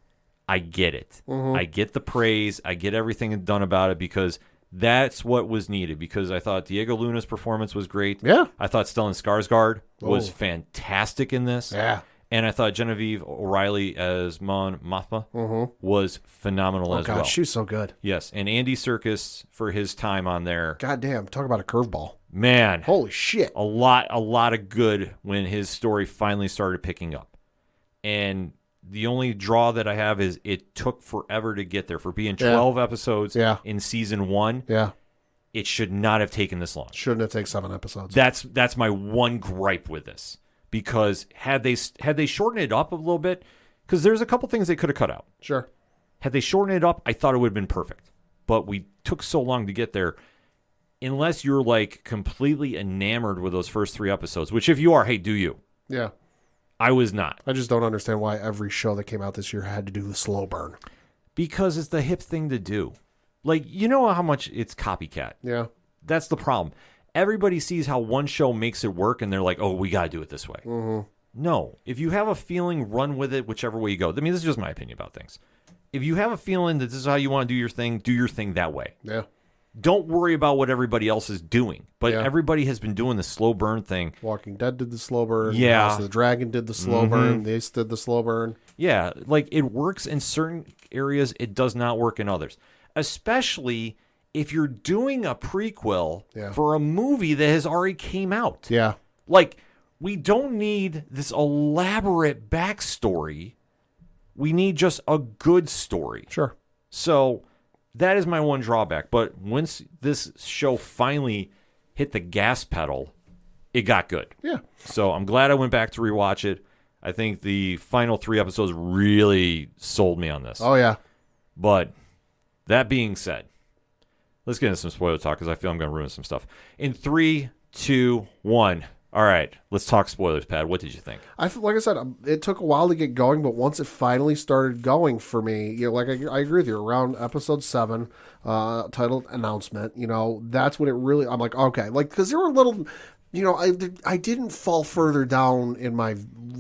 I get it. I get the praise. I get everything done about it, because that's what was needed. Because I thought Diego Luna's performance was great. Yeah. I thought Stellan Skarsgård was fantastic in this. Yeah. And I thought Genevieve O'Reilly as Mon Mothma was phenomenal as well. She's so good. Yes, and Andy Serkis for his time on there. Goddamn, talk about a curveball. Man. Holy shit. A lot of good when his story finally started picking up. And the only draw that I have is it took forever to get there. For being 12 episodes in season 1, it should not have taken this long. Shouldn't have taken 7 episodes. That's my one gripe with this. Because had they shortened it up a little bit, because there's a couple things they could have cut out. Sure. Had they shortened it up, I thought it would have been perfect. But we took so long to get there. Unless you're like completely enamored with those first 3 episodes, which if you are, hey, do you? Yeah. I was not. I just don't understand why every show that came out this year had to do the slow burn. Because it's the hip thing to do. Like, you know how much it's copycat. Yeah. That's the problem. Everybody sees how one show makes it work, and they're like, oh, we got to do it this way. No. If you have a feeling, run with it whichever way you go. I mean, this is just my opinion about things. If you have a feeling that this is how you want to do your thing that way. Yeah. don't worry about what everybody else is doing. But Yeah. everybody has been doing the slow burn thing. Walking Dead did the slow burn. Yeah. House of the Dragon did the slow burn. This did the slow burn. Yeah, like it works in certain areas, it does not work in others. Especially if you're doing a prequel for a movie that has already came out. Yeah. Like, we don't need this elaborate backstory. We need just a good story. Sure. So that is my one drawback. But once this show finally hit the gas pedal, it got good. Yeah. So I'm glad I went back to rewatch it. I think the final 3 episodes really sold me on this. Oh, yeah. But that being said, let's get into some spoiler talk because I feel I'm going to ruin some stuff. In 3, 2, 1. All right, let's talk spoilers, Pat. What did you think? Like I said, it took a while to get going, but once it finally started going for me, like I agree with you. Around episode 7, titled Announcement, that's when it really. I'm like, okay, because there were little. I didn't fall further down in my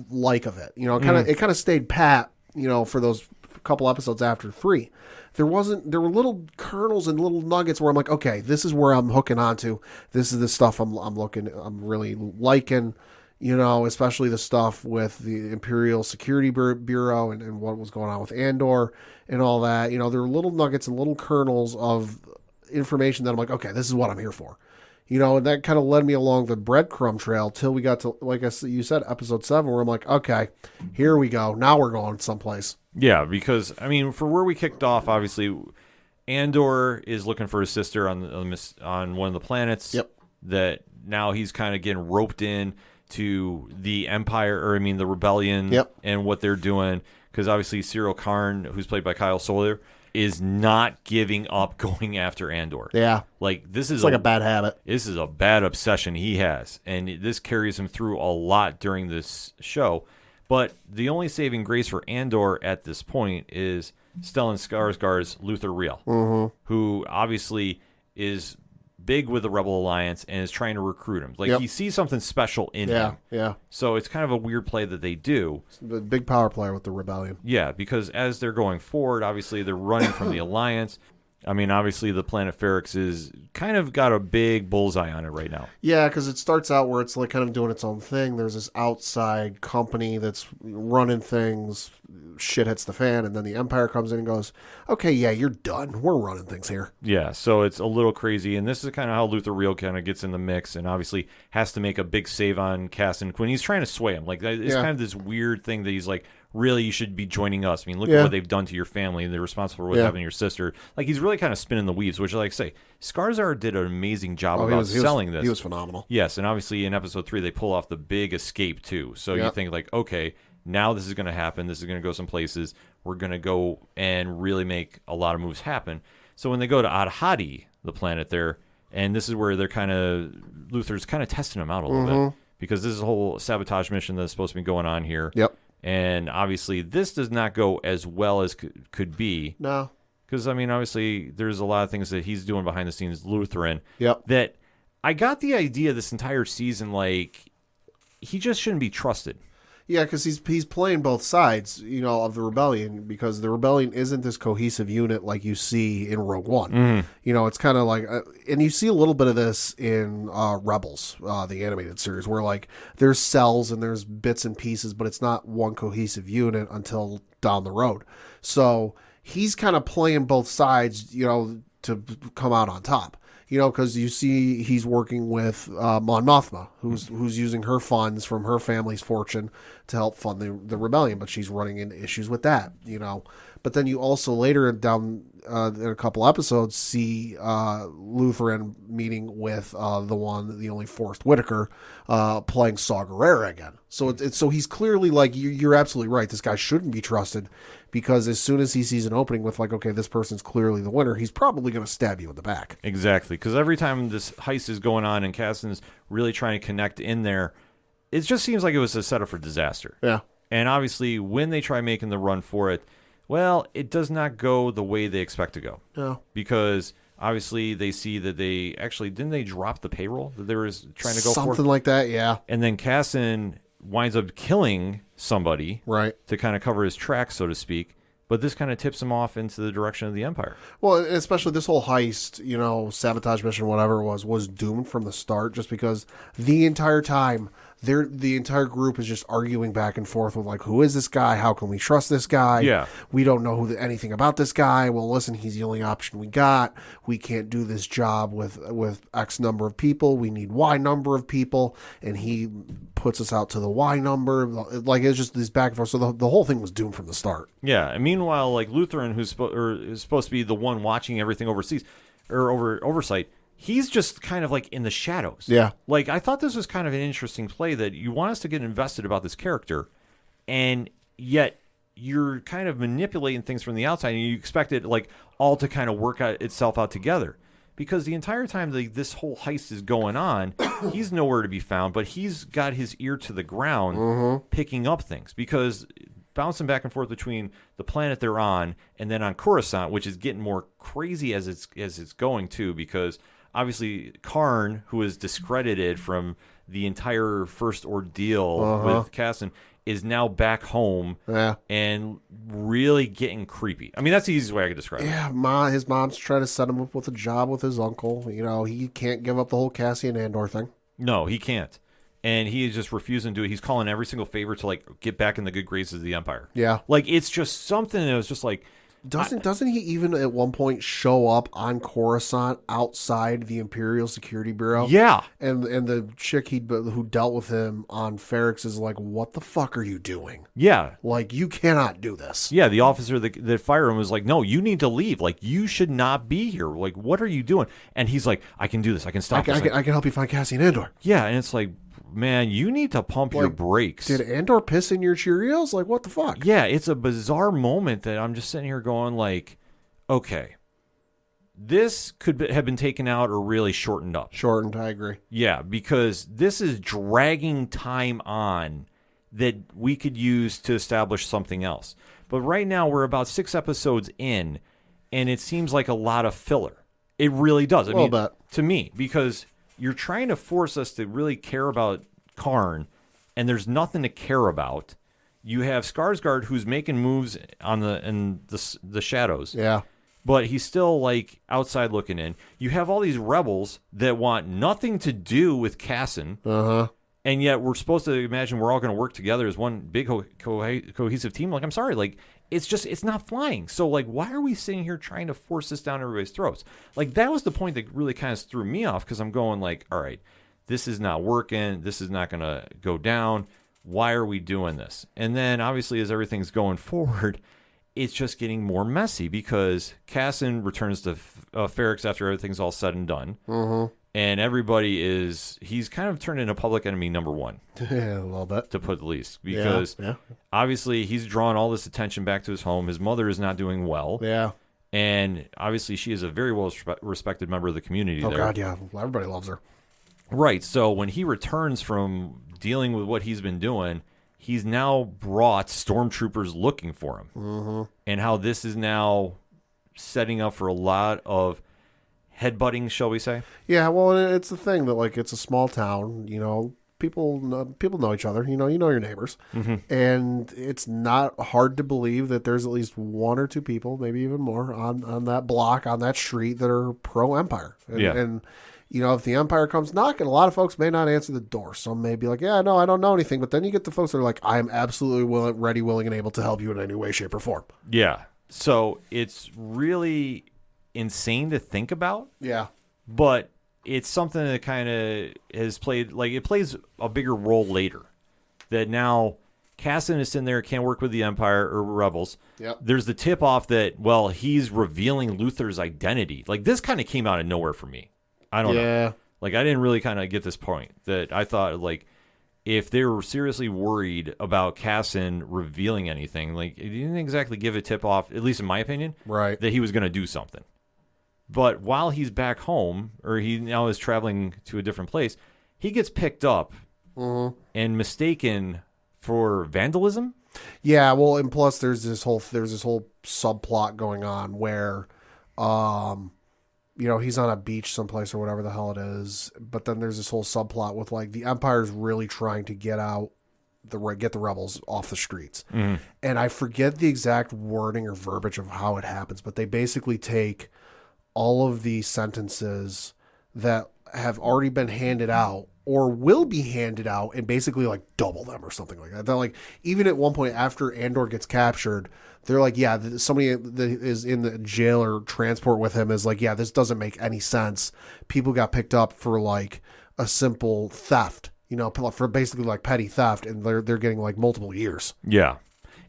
like of it. It kind of stayed pat. For those couple episodes after 3. There were little kernels and little nuggets where I'm like, okay, this is where I'm hooking onto. This is the stuff I'm really liking, especially the stuff with the Imperial Security Bureau and what was going on with Andor and all that. There were little nuggets and little kernels of information that I'm like, okay, this is what I'm here for. And that kind of led me along the breadcrumb trail till we got to, like you said, episode 7, where I'm like, okay, here we go. Now we're going someplace. Yeah, because, for where we kicked off, obviously, Andor is looking for his sister on one of the planets. Yep. That now he's kind of getting roped in to the Empire, the Rebellion and what they're doing. Because obviously Cyril Karn, who's played by Kyle Soller, is not giving up going after Andor. Yeah. This is like a bad habit. This is a bad obsession he has. And this carries him through a lot during this show. But the only saving grace for Andor at this point is Stellan Skarsgård's Luther Real, who obviously is big with the Rebel Alliance and is trying to recruit him. He sees something special in him. Yeah. So it's kind of a weird play that they do. The big power player with the Rebellion. Yeah, because as they're going forward, obviously they're running from the Alliance. Obviously the planet Ferrix is kind of got a big bullseye on it right now. Yeah, because it starts out where it's kind of doing its own thing. There's this outside company that's running things. Shit hits the fan, and then the Empire comes in and goes, okay, yeah, you're done. We're running things here. Yeah, so it's a little crazy, and this is kind of how Luther Real kind of gets in the mix, and obviously has to make a big save on Cassian Quinn. He's trying to sway him. It's kind of this weird thing that he's like, really, you should be joining us. Look at what they've done to your family. They're responsible for what happened to your sister. He's really kind of spinning the weaves, which, like I say, Skarsgård did an amazing job about selling this. He was phenomenal. Yes, and obviously in episode 3, they pull off the big escape, too. So you think, okay, now this is going to happen. This is going to go some places. We're going to go and really make a lot of moves happen. So when they go to Adhadi, the planet there, and this is where they're Luther's kind of testing them out a little bit. Because this is a whole sabotage mission that's supposed to be going on here. Yep. And obviously, this does not go as well as could be. No. Because, obviously, there's a lot of things that he's doing behind the scenes, Lutheran, Yep. that I got the idea this entire season, he just shouldn't be trusted. Yeah, because he's playing both sides, of the Rebellion, because the Rebellion isn't this cohesive unit like you see in Rogue One. It's kind of like, and you see a little bit of this in Rebels, the animated series, where there's cells and there's bits and pieces, but it's not one cohesive unit until down the road. So he's kind of playing both sides, to come out on top. Because you see he's working with Mon Mothma, who's using her funds from her family's fortune to help fund the rebellion, but she's running into issues with that, But then you also later down in a couple episodes see Lutheran meeting with the only Forrest Whitaker playing Saw Gerrera again. So so he's clearly you're absolutely right. This guy shouldn't be trusted because as soon as he sees an opening with okay, this person's clearly the winner, he's probably going to stab you in the back. Exactly, because every time this heist is going on and Cassian's really trying to connect in there, it just seems like it was a setup for disaster. Yeah. And obviously, when they try making the run for it, well, it does not go the way they expect to go. No. Because obviously they see that they actually, didn't they drop the payroll that they were trying to go for? Something like that, yeah. And then Cassian winds up killing somebody. Right. To kind of cover his tracks, so to speak. But this kind of tips him off into the direction of the Empire. Well, especially this whole heist, sabotage mission, whatever it was doomed from the start, just because the entire time the entire group is just arguing back and forth with like, who is this guy? How can we trust this guy? Yeah. We don't know anything about this guy. Well, listen, he's the only option we got. We can't do this job with X number of people. We need Y number of people, and he puts us out to the Y number. Like, it's just this back and forth. So the whole thing was doomed from the start. Yeah, and meanwhile, like Lutheran, who's supposed to be the one watching everything overseas or oversight, he's just kind of like in the shadows. Yeah. Like, I thought this was kind of an interesting play that you want us to get invested about this character, and yet you're kind of manipulating things from the outside, and you expect it like all to kind of work itself out together. Because the entire time this whole heist is going on, he's nowhere to be found, but he's got his ear to the ground picking up things. Because bouncing back and forth between the planet they're on and then on Coruscant, which is getting more crazy as it's going too, because obviously Karn, who is discredited from the entire first ordeal with Cassian, is now back home and really getting creepy. I mean, that's the easiest way I could describe it. Yeah, his mom's trying to set him up with a job with his uncle. He can't give up the whole Cassian Andor thing. No, he can't. And he is just refusing to do it. He's calling every single favor to like get back in the good graces of the Empire. Yeah. Like, it's just something that was just like, Doesn't he even at one point show up on Coruscant outside the Imperial Security Bureau? yeah. And the chick who dealt with him on Ferrix is like, what the fuck are you doing? Yeah. Like, you cannot do this. Yeah, the officer that fired him was like, no, you need to leave. Like, you should not be here. Like, what are you doing? And he's like, I can do this. I can stop this. I can help you find Cassian Andor. Yeah, and it's like, man, you need to pump your brakes. Did Andor piss in your Cheerios? Like, what the fuck? Yeah, it's a bizarre moment that I'm just sitting here going like, okay, this could have been taken out or really shortened up. Shortened, I agree. Yeah, because this is dragging time on that we could use to establish something else. But right now we're about 6 episodes in, and it seems like a lot of filler. It really does. I mean, to me, because you're trying to force us to really care about Karn, and there's nothing to care about. You have Skarsgård, who's making moves in the shadows. Yeah. But he's still like outside looking in. You have all these rebels that want nothing to do with Cassian. And yet we're supposed to imagine we're all going to work together as one big cohesive team. Like, I'm sorry, like, it's not flying. So, like, why are we sitting here trying to force this down everybody's throats? Like, that was the point that really kind of threw me off, because I'm going like, all right, this is not working. This is not going to go down. Why are we doing this? And then, obviously, as everything's going forward, it's just getting more messy, because Cassian returns to Ferrix after everything's all said and done. And everybody he's kind of turned into public enemy number one. Yeah, a little bit. To put the least. Because obviously he's drawn all this attention back to his home. His mother is not doing well. Yeah. And obviously she is a very well respected member of the community there. Oh, God, yeah. Everybody loves her. Right. So when he returns from dealing with what he's been doing, he's now brought stormtroopers looking for him. And how this is now setting up for a lot of headbutting, shall we say? Yeah, well, it's the thing that, like, it's a small town, people know each other, you know your neighbors. And it's not hard to believe that there's at least 1 or 2 people, maybe even more, on that block, on that street, that are pro-Empire. And if the Empire comes knocking, a lot of folks may not answer the door. Some may be like, yeah, no, I don't know anything. But then you get the folks that are like, I am absolutely ready, willing, and able to help you in any way, shape, or form. Yeah. So it's really insane to think about. Yeah. But it's something that kind of has played, like, it plays a bigger role later. That now Cassian is sitting there, can't work with the Empire or rebels. Yep. There's the tip off that, well, he's revealing Luther's identity. Like, this kind of came out of nowhere for me. I don't know. Like, I didn't really kind of get this point. That I thought, like, if they were seriously worried about Cassian revealing anything, like, it didn't exactly give a tip off, at least in my opinion, right, that he was going to do something. But while he's back home, or he now is traveling to a different place, he gets picked up and mistaken for vandalism. Yeah, well, and plus there's this whole subplot going on where, he's on a beach someplace or whatever the hell it is. But then there's this whole subplot with, like, the Empire's really trying to get out get the rebels off the streets. And I forget the exact wording or verbiage of how it happens, but they basically take all of the sentences that have already been handed out or will be handed out and basically like double them or something like that. They're like, even at one point after Andor gets captured, they're like, yeah, somebody that is in the jail or transport with him is like, yeah, this doesn't make any sense. People got picked up for like a simple theft, for basically like petty theft, and they're getting like multiple years. Yeah.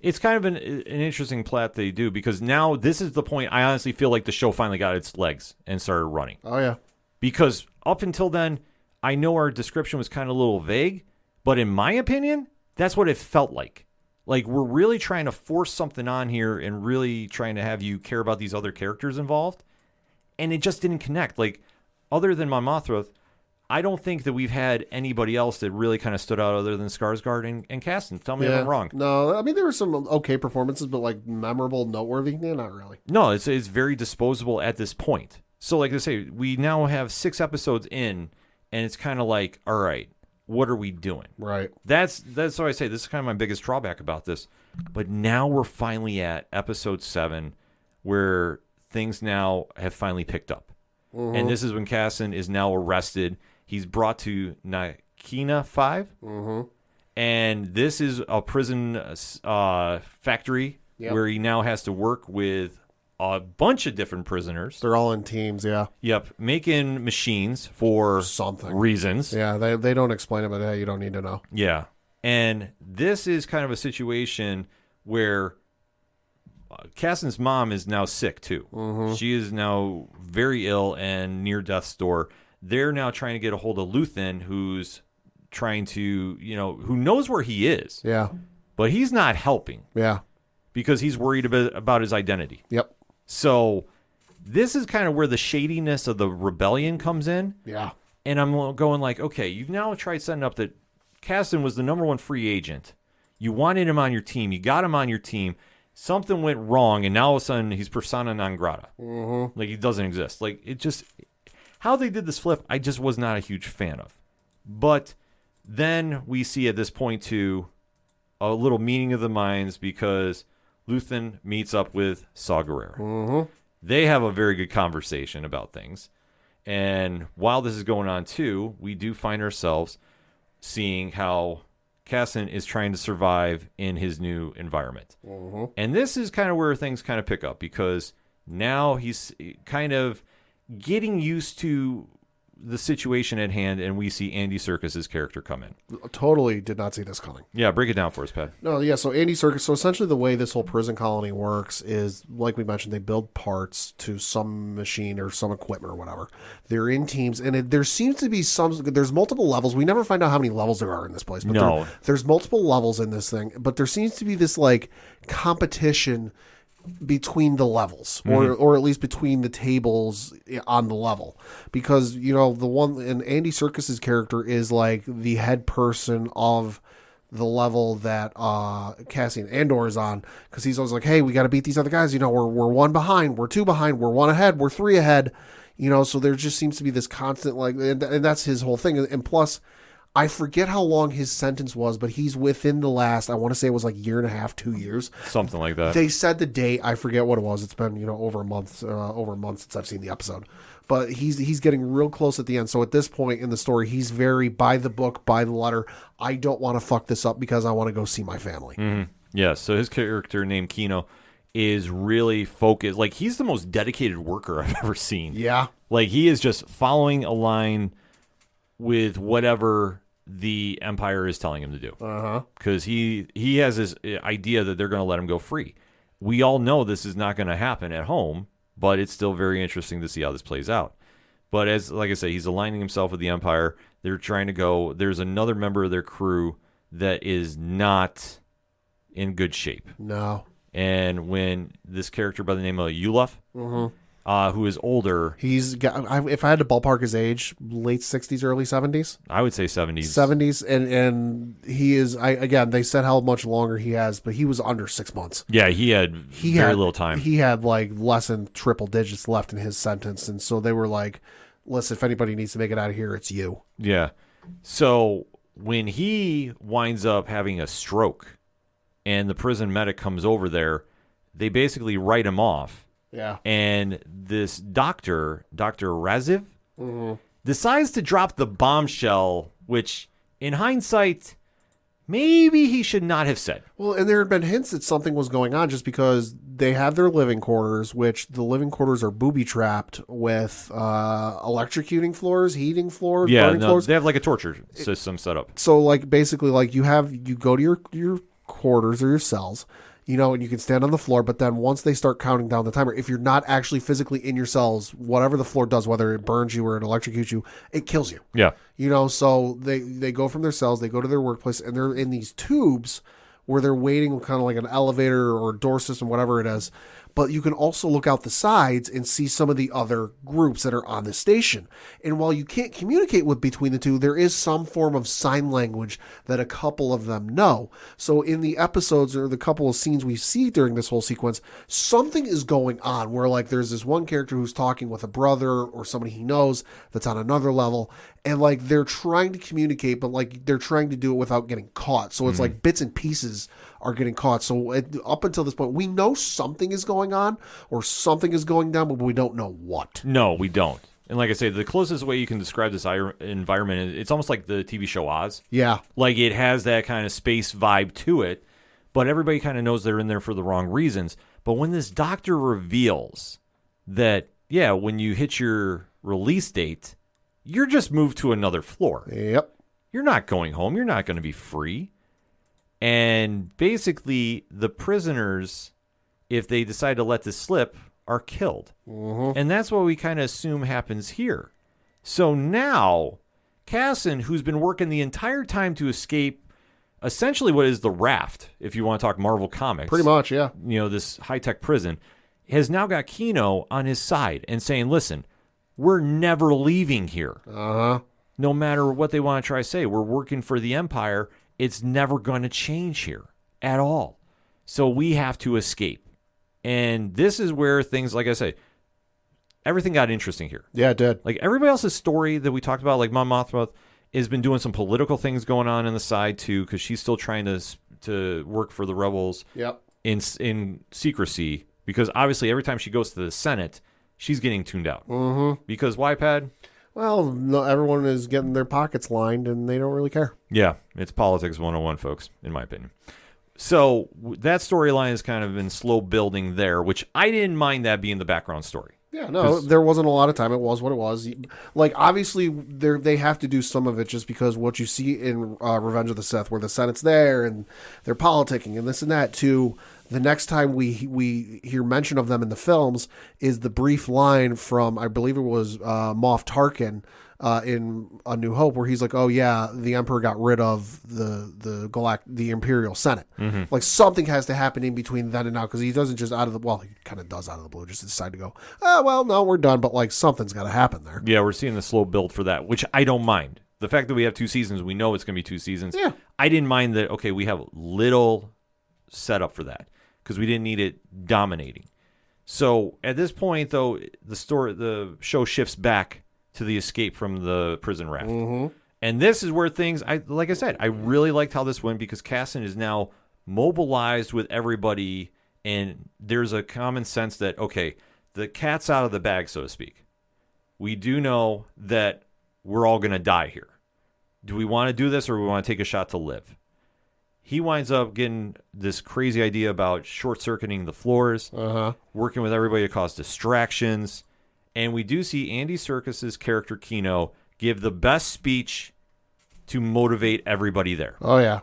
It's kind of an interesting plot they do, because now this is the point I honestly feel like the show finally got its legs and started running. Oh, yeah. Because up until then, I know our description was kind of a little vague, but in my opinion, that's what it felt like. Like, we're really trying to force something on here and really trying to have you care about these other characters involved, and it just didn't connect. Like, other than Mon Mothra, I don't think that we've had anybody else that really kind of stood out other than Skarsgård and Caston. Tell me if I'm wrong. No, I mean, there were some okay performances, but like memorable, noteworthy, not really. No, it's very disposable at this point. So like I say, we now have 6 episodes in, and it's kind of like, all right, what are we doing? Right. That's why I say this is kind of my biggest drawback about this. But now we're finally at episode 7, where things now have finally picked up. Mm-hmm. And this is when Casson is now arrested. He's brought to Nakina 5. Mm-hmm. And this is a prison factory where he now has to work with a bunch of different prisoners. They're all in teams, yeah. Yep, making machines for something reasons. Yeah, they don't explain it, but hey, you don't need to know. Yeah, and this is kind of a situation where Casson's mom is now sick too. Mm-hmm. She is now very ill and near death's door. They're now trying to get a hold of Luthen, who's trying to, who knows where he is. Yeah, but he's not helping. Yeah, because he's worried about his identity. Yep. So this is kind of where the shadiness of the rebellion comes in. Yeah. And I'm going like, okay, you've now tried setting up that Caston was the number 1 free agent. You wanted him on your team. You got him on your team. Something went wrong, and now all of a sudden he's persona non grata. Mm-hmm. Like, he doesn't exist. Like, it just... How they did this flip, I just was not a huge fan of. But then we see at this point, too, a little meeting of the minds, because Luthen meets up with Saw Gerrera. Mm-hmm. They have a very good conversation about things. And while this is going on, too, we do find ourselves seeing how Casson is trying to survive in his new environment. Mm-hmm. And this is kind of where things kind of pick up, because now he's kind of getting used to the situation at hand, and we see Andy Serkis's character come in. Totally did not see this coming. Yeah, break it down for us, Pat. No, yeah, so Andy Serkis, so essentially the way this whole prison colony works is, like we mentioned, they build parts to some machine or some equipment or whatever. They're in teams, and there seems to be there's multiple levels. We never find out how many levels there are in this place. But there's multiple levels in this thing, but there seems to be this, like, competition between the levels, or at least between the tables on the level, because the one, and Andy Serkis's character is like the head person of the level that Cassian Andor is on, because he's always like, hey, we got to beat these other guys, we're 1 behind, we're 2 behind, we're 1 ahead, we're 3 ahead, so there just seems to be this constant, like, and that's his whole thing. And plus, I forget how long his sentence was, but he's within the last, I want to say it was like 1.5 to 2 years. Something like that. They said the date. I forget what it was. It's been, over a month since I've seen the episode. But he's getting real close at the end. So at this point in the story, he's very by the book, by the letter. I don't want to fuck this up because I want to go see my family. Mm-hmm. Yeah, so his character named Kino is really focused. Like, he's the most dedicated worker I've ever seen. Yeah. Like, he is just following a line with whatever the Empire is telling him to do. Because he has this idea that they're going to let him go free. We all know this is not going to happen at home, but it's still very interesting to see how this plays out. But like I say, he's aligning himself with the Empire. They're trying to go. There's another member of their crew that is not in good shape. No. And when this character by the name of Yuluf, who is older, he's got, if I had to ballpark his age, late 60s, early 70s. I would say 70s. 70s, and he is. Again, they said how much longer he has, but he was under 6 months. Yeah, he had very little time. He had like less than triple digits left in his sentence, and so they were like, "Listen, if anybody needs to make it out of here, it's you." Yeah. So when he winds up having a stroke and the prison medic comes over there, they basically write him off. Yeah. And this Dr. Raziv, decides to drop the bombshell, which in hindsight, maybe he should not have said. Well, and there had been hints that something was going on just because they have their living quarters, which the living quarters are booby-trapped with electrocuting floors, heating floors, burning floors. They have like a torture system set up. So, like, basically, like, you go to your quarters or your cells, you know, and you can stand on the floor, but then once they start counting down the timer, if you're not actually physically in your cells, whatever the floor does, whether it burns you or it electrocutes you, it kills you. Yeah. You know, so they go from their cells, they go to their workplace, and they're in these tubes where they're waiting kind of like an elevator or a door system, whatever it is. But you can also look out the sides and see some of the other groups that are on the station. And while you can't communicate with between the two, there is some form of sign language that a couple of them know. So in the episodes or the couple of scenes we see during this whole sequence, something is going on where like there's this one character who's talking with a brother or somebody he knows that's on another level. And like they're trying to communicate, but like they're trying to do it without getting caught. So it's like bits and pieces are getting caught. So up until this point, we know something is going on or something is going down, but we don't know what. No, we don't. And like I say, the closest way you can describe this environment is it's almost like the TV show Oz. Yeah. Like it has that kind of space vibe to it, but everybody kind of knows they're in there for the wrong reasons. But when this doctor reveals that, yeah, when you hit your release date, you're just moved to another floor. Yep. You're not going home. You're not going to be free. And basically, the prisoners, if they decide to let this slip, are killed. Mm-hmm. And that's what we kind of assume happens here. So now, Casson, who's been working the entire time to escape essentially what is the raft, if you want to talk Marvel Comics. Pretty much, yeah. You know, this high-tech prison, has now got Kino on his side and saying, listen, we're never leaving here. Uh-huh. No matter what they want to try to say, we're working for the Empire. It's never going to change here at all. So we have to escape. And this is where things, like I say, everything got interesting here. Yeah, it did. Like everybody else's story that we talked about, like Mon Mothma has been doing some political things going on the side too, because she's still trying to work for the rebels. Yep. In secrecy, because obviously every time she goes to the Senate, she's getting tuned out. Mm-hmm. Because why, Pad? Well, no, everyone is getting their pockets lined, and they don't really care. Yeah, it's politics 101, folks, in my opinion. So that storyline has kind of been slow building there, which I didn't mind that being the background story. Yeah, no, there wasn't a lot of time. It was what it was. Like, obviously, they have to do some of it just because what you see in Revenge of the Sith, where the Senate's there and they're politicking and this and that, to the next time we hear mention of them in the films is the brief line from, I believe it was Moff Tarkin in A New Hope, where he's like, "Oh yeah, the Emperor got rid of the Imperial Senate." Mm-hmm. Like something has to happen in between then and now, because he doesn't just he kind of does out of the blue just decide to go, "Oh well, no, we're done." But like something's got to happen there. Yeah, we're seeing the slow build for that, which I don't mind. The fact that we have 2 seasons, we know it's going to be 2 seasons. Yeah, I didn't mind that. Okay, we have little setup for that because we didn't need it dominating. So at this point, though, the show shifts back to the escape from the prison raft. Mm-hmm. And this is where things, like I said, I really liked how this went because Casson is now mobilized with everybody, and there's a common sense that, okay, the cat's out of the bag, so to speak. We do know that we're all going to die here. Do we want to do this, or do we want to take a shot to live? He winds up getting this crazy idea about short-circuiting the floors, working with everybody to cause distractions. And we do see Andy Serkis's character Kino give the best speech to motivate everybody there. Oh, yeah.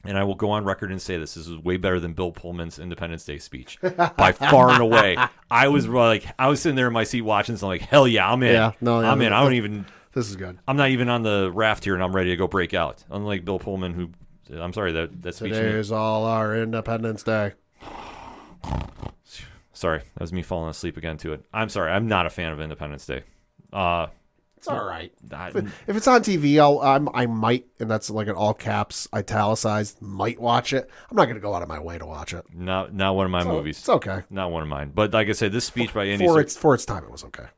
And I will go on record and say this is way better than Bill Pullman's Independence Day speech by far and away. I was sitting there in my seat watching this, and I'm like, hell yeah, I'm in. Yeah, no, yeah, I'm in. I don't even. This is good. I'm not even on the raft here, and I'm ready to go break out. Unlike Bill Pullman, who, I'm sorry, that speech. Today is all our Independence Day. Sorry, that was me falling asleep again to it. I'm sorry, I'm not a fan of Independence Day. It's all right. If it's on TV, I might, and that's like an all caps, italicized, might watch it. I'm not going to go out of my way to watch it. Not one of my movies. It's okay. Not one of mine. But like I said, this speech by Andy for its time, it was okay.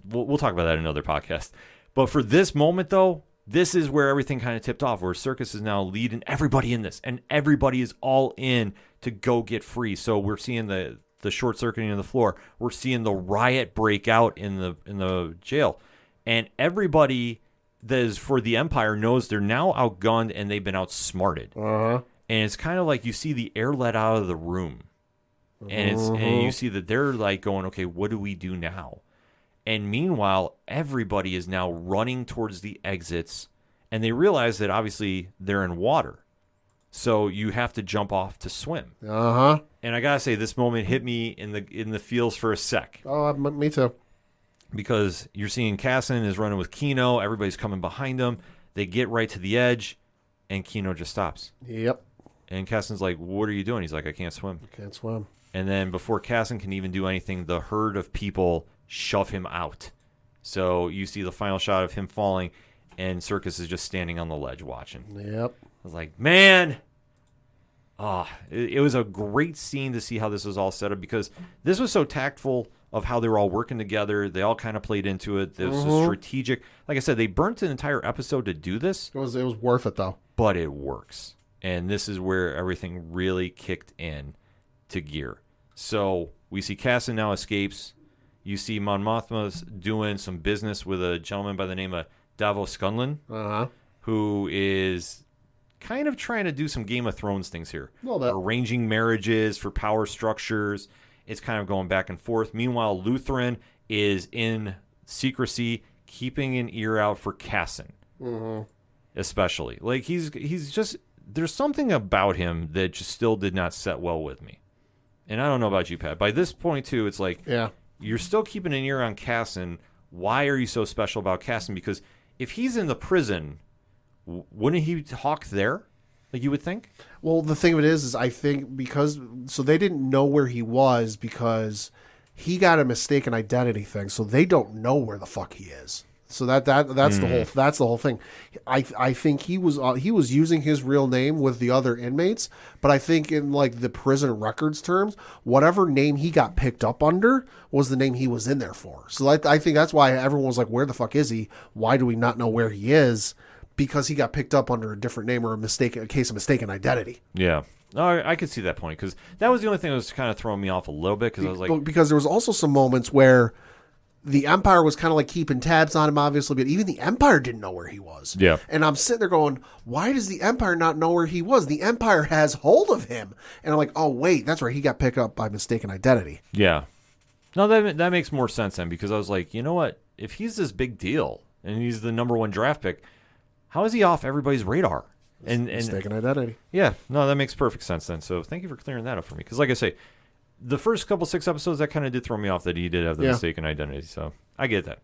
We'll talk about that in another podcast. But for this moment, though, this is where everything kind of tipped off, where Circus is now leading everybody in this, and everybody is all in to go get free. So we're seeing the short circuiting of the floor. We're seeing the riot break out in the jail, and everybody that is for the Empire knows they're now outgunned and they've been outsmarted. And it's kind of like you see the air let out of the room, and you see that they're like going, okay, what do we do now? And meanwhile, everybody is now running towards the exits, and they realize that obviously they're in water. So you have to jump off to swim. And I gotta say, this moment hit me in the feels for a sec. Oh, me too. Because you're seeing Casson is running with Kino. Everybody's coming behind him. They get right to the edge, and Kino just stops. Yep. And Casson's like, "What are you doing?" He's like, "I can't swim." Can't swim. And then before Casson can even do anything, the herd of people shove him out. So you see the final shot of him falling, and Circus is just standing on the ledge watching. Yep. I was like, man, it was a great scene to see how this was all set up, because this was so tactful of how they were all working together. They all kind of played into it. This was strategic. Like I said, they burnt an entire episode to do this. It was worth it, though. But it works. And this is where everything really kicked in to gear. So we see Casson now escapes. You see Mon Mothma's doing some business with a gentleman by the name of Davos Skunlin, who is kind of trying to do some Game of Thrones things here. Arranging marriages for power structures. It's kind of going back and forth. Meanwhile, Lutheran is in secrecy, keeping an ear out for Casson, especially. Like, he's just, there's something about him that just still did not set well with me. And I don't know about you, Pat. By this point, too, it's like, you're still keeping an ear on Casson. Why are you so special about Casson? Because if he's in the prison, wouldn't he talk there? Like you would think? Well, the thing of it is I think so they didn't know where he was because he got a mistaken identity thing. So they don't know where the fuck he is. So that's the whole thing. I think he was using his real name with the other inmates, but I think in like the prison records terms, whatever name he got picked up under was the name he was in there for. So I think that's why everyone was like, "Where the fuck is he? Why do we not know where he is?" Because he got picked up under a different name or a case of mistaken identity. Yeah. No, I could see that point, because that was the only thing that was kind of throwing me off a little bit, because I was like, because there was also some moments where the Empire was kind of like keeping tabs on him, obviously, but even the Empire didn't know where he was. Yeah. And I'm sitting there going, why does the Empire not know where he was? The Empire has hold of him. And I'm like, oh, wait, that's right. He got picked up by mistaken identity. Yeah. No, that makes more sense then, because I was like, you know what? If he's this big deal and he's the number one draft pick, how is he off everybody's radar? And mistaken identity. Yeah. No, that makes perfect sense then. So thank you for clearing that up for me. Because like I say, the first couple 6 episodes, that kind of did throw me off that he did have the mistaken identity. So I get that.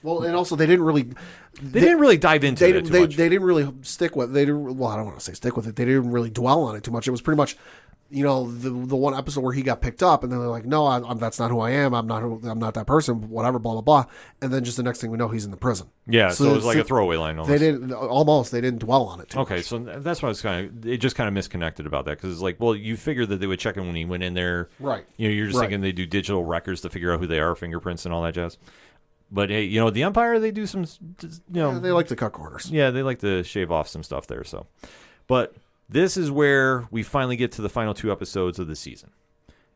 Well, and also they didn't really dive into it too much. They didn't really stick with. I don't want to say stick with it. They didn't really dwell on it too much. It was pretty much, the one episode where he got picked up, and then they're like, no, that's not who I am. I'm not that person. Whatever, blah blah blah. And then just the next thing we know, he's in the prison. Yeah, so it was like a throwaway line. Almost. They didn't dwell on it too much. Okay, so that's why it just kind of misconnected about that, because it's like, well, you figured that they would check him when he went in there, right? You're just thinking they do digital records to figure out who they are, fingerprints and all that jazz. But hey, the Empire, they do some, Yeah, they like to cut corners. Yeah, they like to shave off some stuff there. So, but this is where we finally get to the final 2 episodes of the season,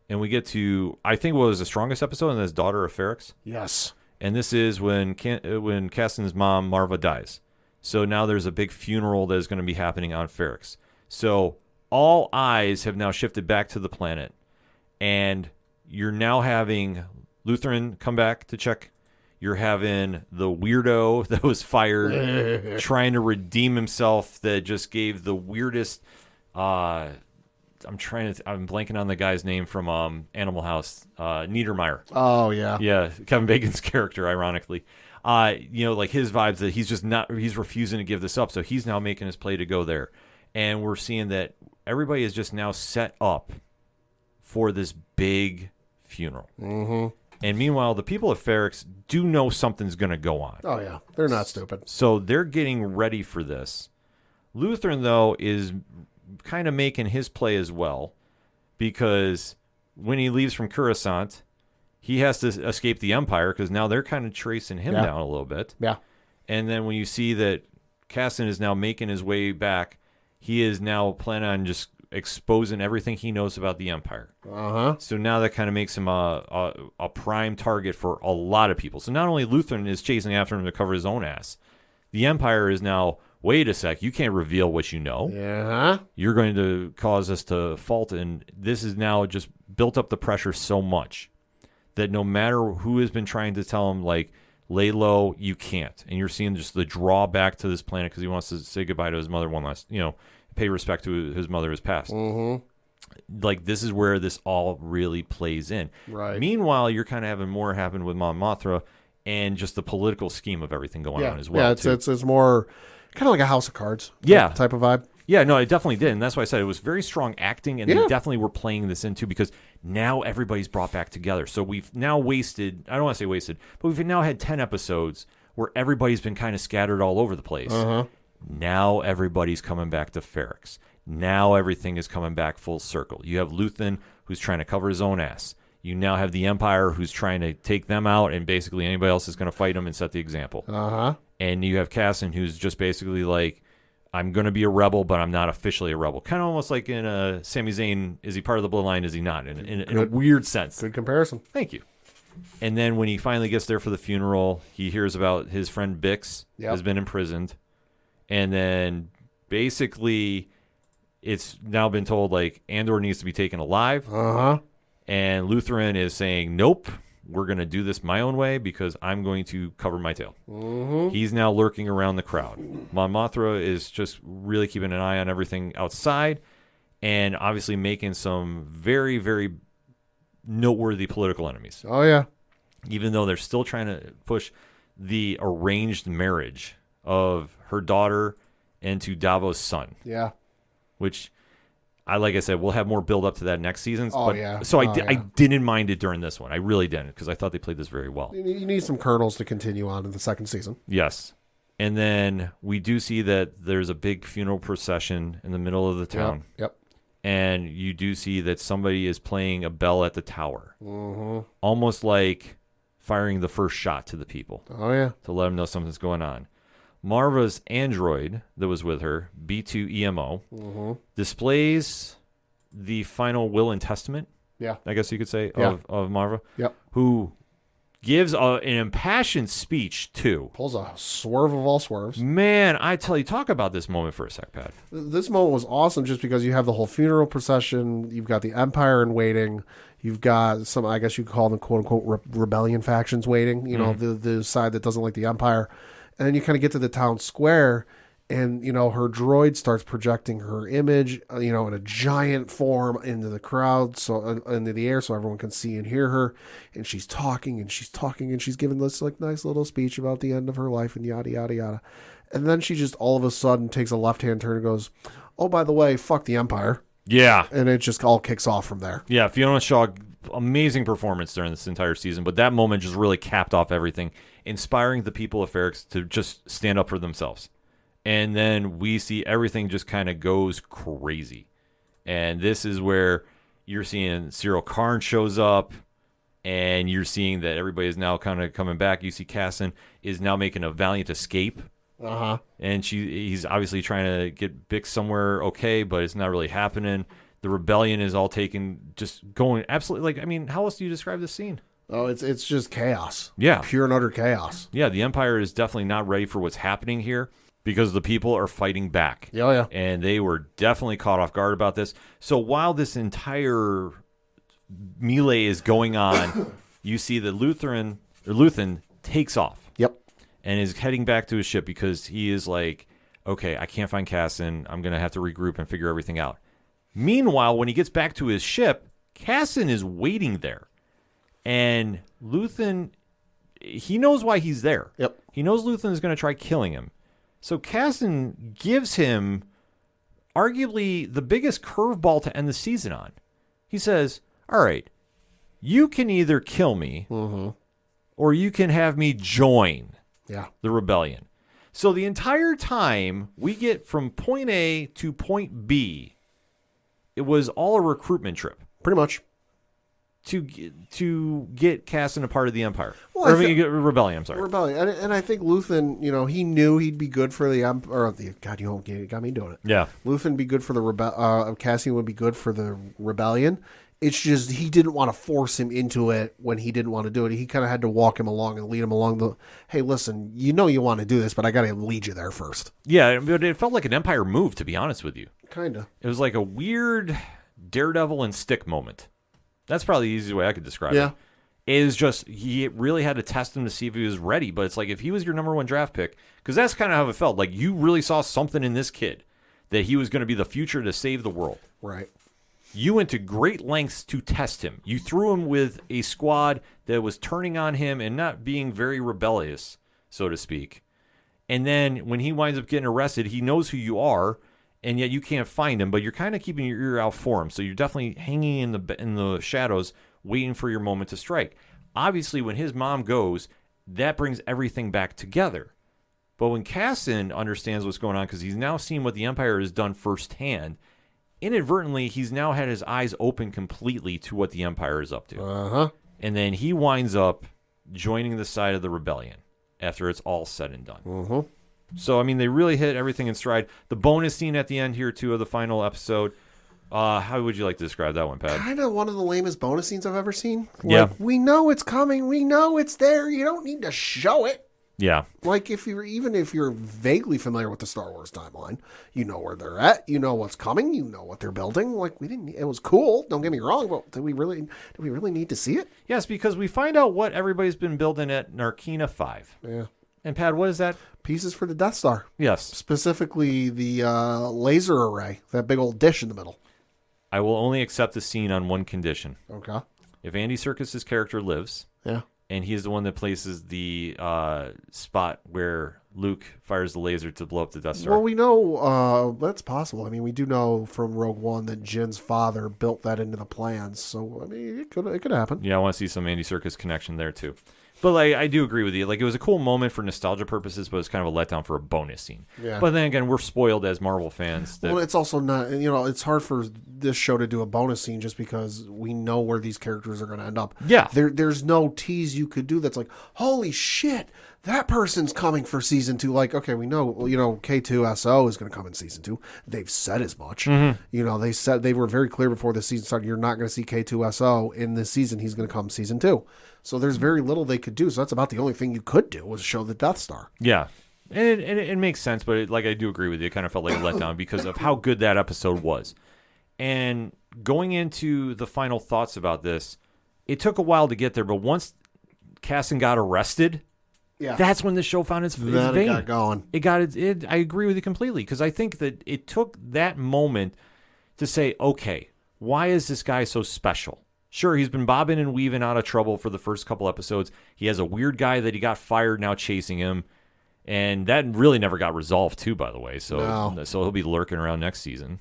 and we get to, I think, what was the strongest episode, and that's Daughter of Ferrix. Yes. And this is when Caston's mom, Marva, dies. So now there's a big funeral that is going to be happening on Ferrix. So all eyes have now shifted back to the planet. And you're now having Lutheran come back to check. You're having the weirdo that was fired trying to redeem himself, that just gave the weirdest... I'm blanking on the guy's name from Animal House, Niedermeyer. Oh yeah, yeah, Kevin Bacon's character, ironically. Like his vibes that he's refusing to give this up, so he's now making his play to go there, and we're seeing that everybody is just now set up for this big funeral. Mm-hmm. And meanwhile, the people of Ferrix do know something's going to go on. Oh yeah, they're not stupid. So they're getting ready for this. Lutheran, though, is kind of making his play as well, because when he leaves from Coruscant, he has to escape the Empire, because now they're kind of tracing him down a little bit. Yeah. And then when you see that Cassin is now making his way back, he is now planning on just exposing everything he knows about the Empire. So now that kind of makes him a prime target for a lot of people. So not only Lutheran is chasing after him to cover his own ass, the Empire is now, wait a sec, you can't reveal what you know. Yeah. You're going to cause us to fault, and this is now just built up the pressure so much that no matter who has been trying to tell him, like, lay low, you can't. And you're seeing just the drawback to this planet because he wants to say goodbye to his mother one last, pay respect to his mother who's passed. Like, this is where this all really plays in. Right. Meanwhile, you're kind of having more happen with Mon Mothra and just the political scheme of everything going on as well. Yeah, it's more kind of like a House of Cards type of vibe. Yeah, no, it definitely did. And that's why I said it was very strong acting, and they definitely were playing this into because now everybody's brought back together. So we've now wasted, I don't want to say wasted, but we've now had 10 episodes where everybody's been kind of scattered all over the place. Now everybody's coming back to Ferrix. Now everything is coming back full circle. You have Luthen, who's trying to cover his own ass. You now have the Empire, who's trying to take them out, and basically anybody else is going to fight them and set the example. And you have Cassin, who's just basically like, I'm going to be a rebel, but I'm not officially a rebel. Kind of almost like in Sami Zayn, is he part of the bloodline, is he not? In a weird sense. Good comparison. Thank you. And then when he finally gets there for the funeral, he hears about his friend Bix has been imprisoned. And then basically it's now been told, like, Andor needs to be taken alive. And Lutheran is saying, nope, we're going to do this my own way because I'm going to cover my tail. He's now lurking around the crowd. Mon Mothra is just really keeping an eye on everything outside and obviously making some very, very noteworthy political enemies. Oh, yeah. Even though they're still trying to push the arranged marriage of her daughter into Davos' son. Yeah. Which, like I said, we'll have more build up to that next season. Oh, yeah. So I didn't mind it during this one. I really didn't because I thought they played this very well. You need some kernels to continue on in the second season. Yes. And then we do see that there's a big funeral procession in the middle of the town. Yep. And you do see that somebody is playing a bell at the tower. Almost like firing the first shot to the people. Oh, yeah. To let them know something's going on. Marva's android that was with her, B2EMO, displays the final will and testament, I guess you could say, of Marva, who gives an impassioned speech, too. Pulls a swerve of all swerves. Man, I tell you, talk about this moment for a sec, Pat. This moment was awesome just because you have the whole funeral procession, you've got the Empire in waiting, you've got some, I guess you could call them, quote-unquote, rebellion factions waiting, the side that doesn't like the Empire. And then you kind of get to the town square, and, her droid starts projecting her image, in a giant form into the crowd, so into the air so everyone can see and hear her. And she's talking, and she's talking, and she's giving this, like, nice little speech about the end of her life and yada, yada, yada. And then she just all of a sudden takes a left-hand turn and goes, oh, by the way, fuck the Empire. Yeah. And it just all kicks off from there. Yeah, Fiona Shaw, amazing performance during this entire season, but that moment just really capped off everything, inspiring the people of Ferrix to just stand up for themselves. And then we see everything just kind of goes crazy. And this is where you're seeing Cyril Karn shows up, and you're seeing that everybody is now kind of coming back. You see Cassin is now making a valiant escape. And he's obviously trying to get Bix somewhere okay, but it's not really happening. The rebellion is all just going absolutely, like, I mean, how else do you describe this scene? Oh, it's just chaos. Yeah. Pure and utter chaos. Yeah, the Empire is definitely not ready for what's happening here because the people are fighting back. Oh, yeah. And they were definitely caught off guard about this. So while this entire melee is going on, you see that Luthen takes off. Yep. And is heading back to his ship because he is like, okay, I can't find Cassin. I'm going to have to regroup and figure everything out. Meanwhile, when he gets back to his ship, Cassin is waiting there. And Luthen, he knows why he's there. Yep. He knows Luthen is going to try killing him. So Cassin gives him arguably the biggest curveball to end the season on. He says, all right, you can either kill me or you can have me join the rebellion. So the entire time we get from point A to point B, it was all a recruitment trip. Pretty much. to get Cassian a part of the Empire. Well, Rebellion, I'm sorry. Rebellion. And I think Luthen, he knew he'd be good for the Empire. God, you got me doing it. Yeah. Luthen be good for the Cassian would be good for the Rebellion. It's just he didn't want to force him into it when he didn't want to do it. He kind of had to walk him along and lead him along hey, listen, you want to do this, but I got to lead you there first. Yeah, but it felt like an Empire move, to be honest with you. Kind of. It was like a weird Daredevil and stick moment. That's probably the easiest way I could describe it. Is just he really had to test him to see if he was ready. But it's like if he was your number one draft pick, because that's kind of how it felt. Like you really saw something in this kid that he was going to be the future to save the world. Right. You went to great lengths to test him. You threw him with a squad that was turning on him and not being very rebellious, so to speak. And then when he winds up getting arrested, he knows who you are. And yet you can't find him, but you're kind of keeping your ear out for him. So you're definitely hanging in the shadows, waiting for your moment to strike. Obviously, when his mom goes, that brings everything back together. But when Cassian understands what's going on, because he's now seen what the Empire has done firsthand, inadvertently, he's now had his eyes open completely to what the Empire is up to. Uh-huh. And then he winds up joining the side of the rebellion after it's all said and done. Uh-huh. So, I mean, they really hit everything in stride. The bonus scene at the end here, too, of the final episode. How would you like to describe that one, Pat? Kind of one of the lamest bonus scenes I've ever seen. Yeah. We know it's coming. We know it's there. You don't need to show it. Yeah. Like, if you're vaguely familiar with the Star Wars timeline, you know where they're at. You know what's coming. You know what they're building. Like, it was cool. Don't get me wrong. But do we really need to see it? Yes, because we find out what everybody's been building at Narkina 5. Yeah. And, Pat, what is that? Pieces for the Death Star. Yes. Specifically the laser array, that big old dish in the middle. I will only accept the scene on one condition. Okay. If Andy Serkis' character lives, yeah, and he is the one that places the spot where Luke fires the laser to blow up the Death Star. Well, we know that's possible. I mean, we do know from Rogue One that Jin's father built that into the plans. So, I mean, it could happen. Yeah, I want to see some Andy Serkis connection there, too. But like, I do agree with you. Like, it was a cool moment for nostalgia purposes, but it's kind of a letdown for a bonus scene. Yeah. But then again, we're spoiled as Marvel fans. Well, it's also not, it's hard for this show to do a bonus scene just because we know where these characters are going to end up. Yeah. There's no tease you could do that's like, holy shit, that person's coming for season 2. Like, okay, we know, K2SO is going to come in season 2. They've said as much. Mm-hmm. They were very clear before the season started. You're not going to see K2SO in this season. He's going to come season 2. So there's very little they could do. So that's about the only thing you could do was show the Death Star. Yeah. And it makes sense, but I do agree with you. It kind of felt like a letdown because of how good that episode was. And going into the final thoughts about this, it took a while to get there, but once Cassian got arrested, that's when the show found its vein. It got going. I agree with you completely because I think that it took that moment to say, okay, why is this guy so special? Sure, he's been bobbing and weaving out of trouble for the first couple episodes. He has a weird guy that he got fired now chasing him. And that really never got resolved, too, by the way. So he'll be lurking around next season.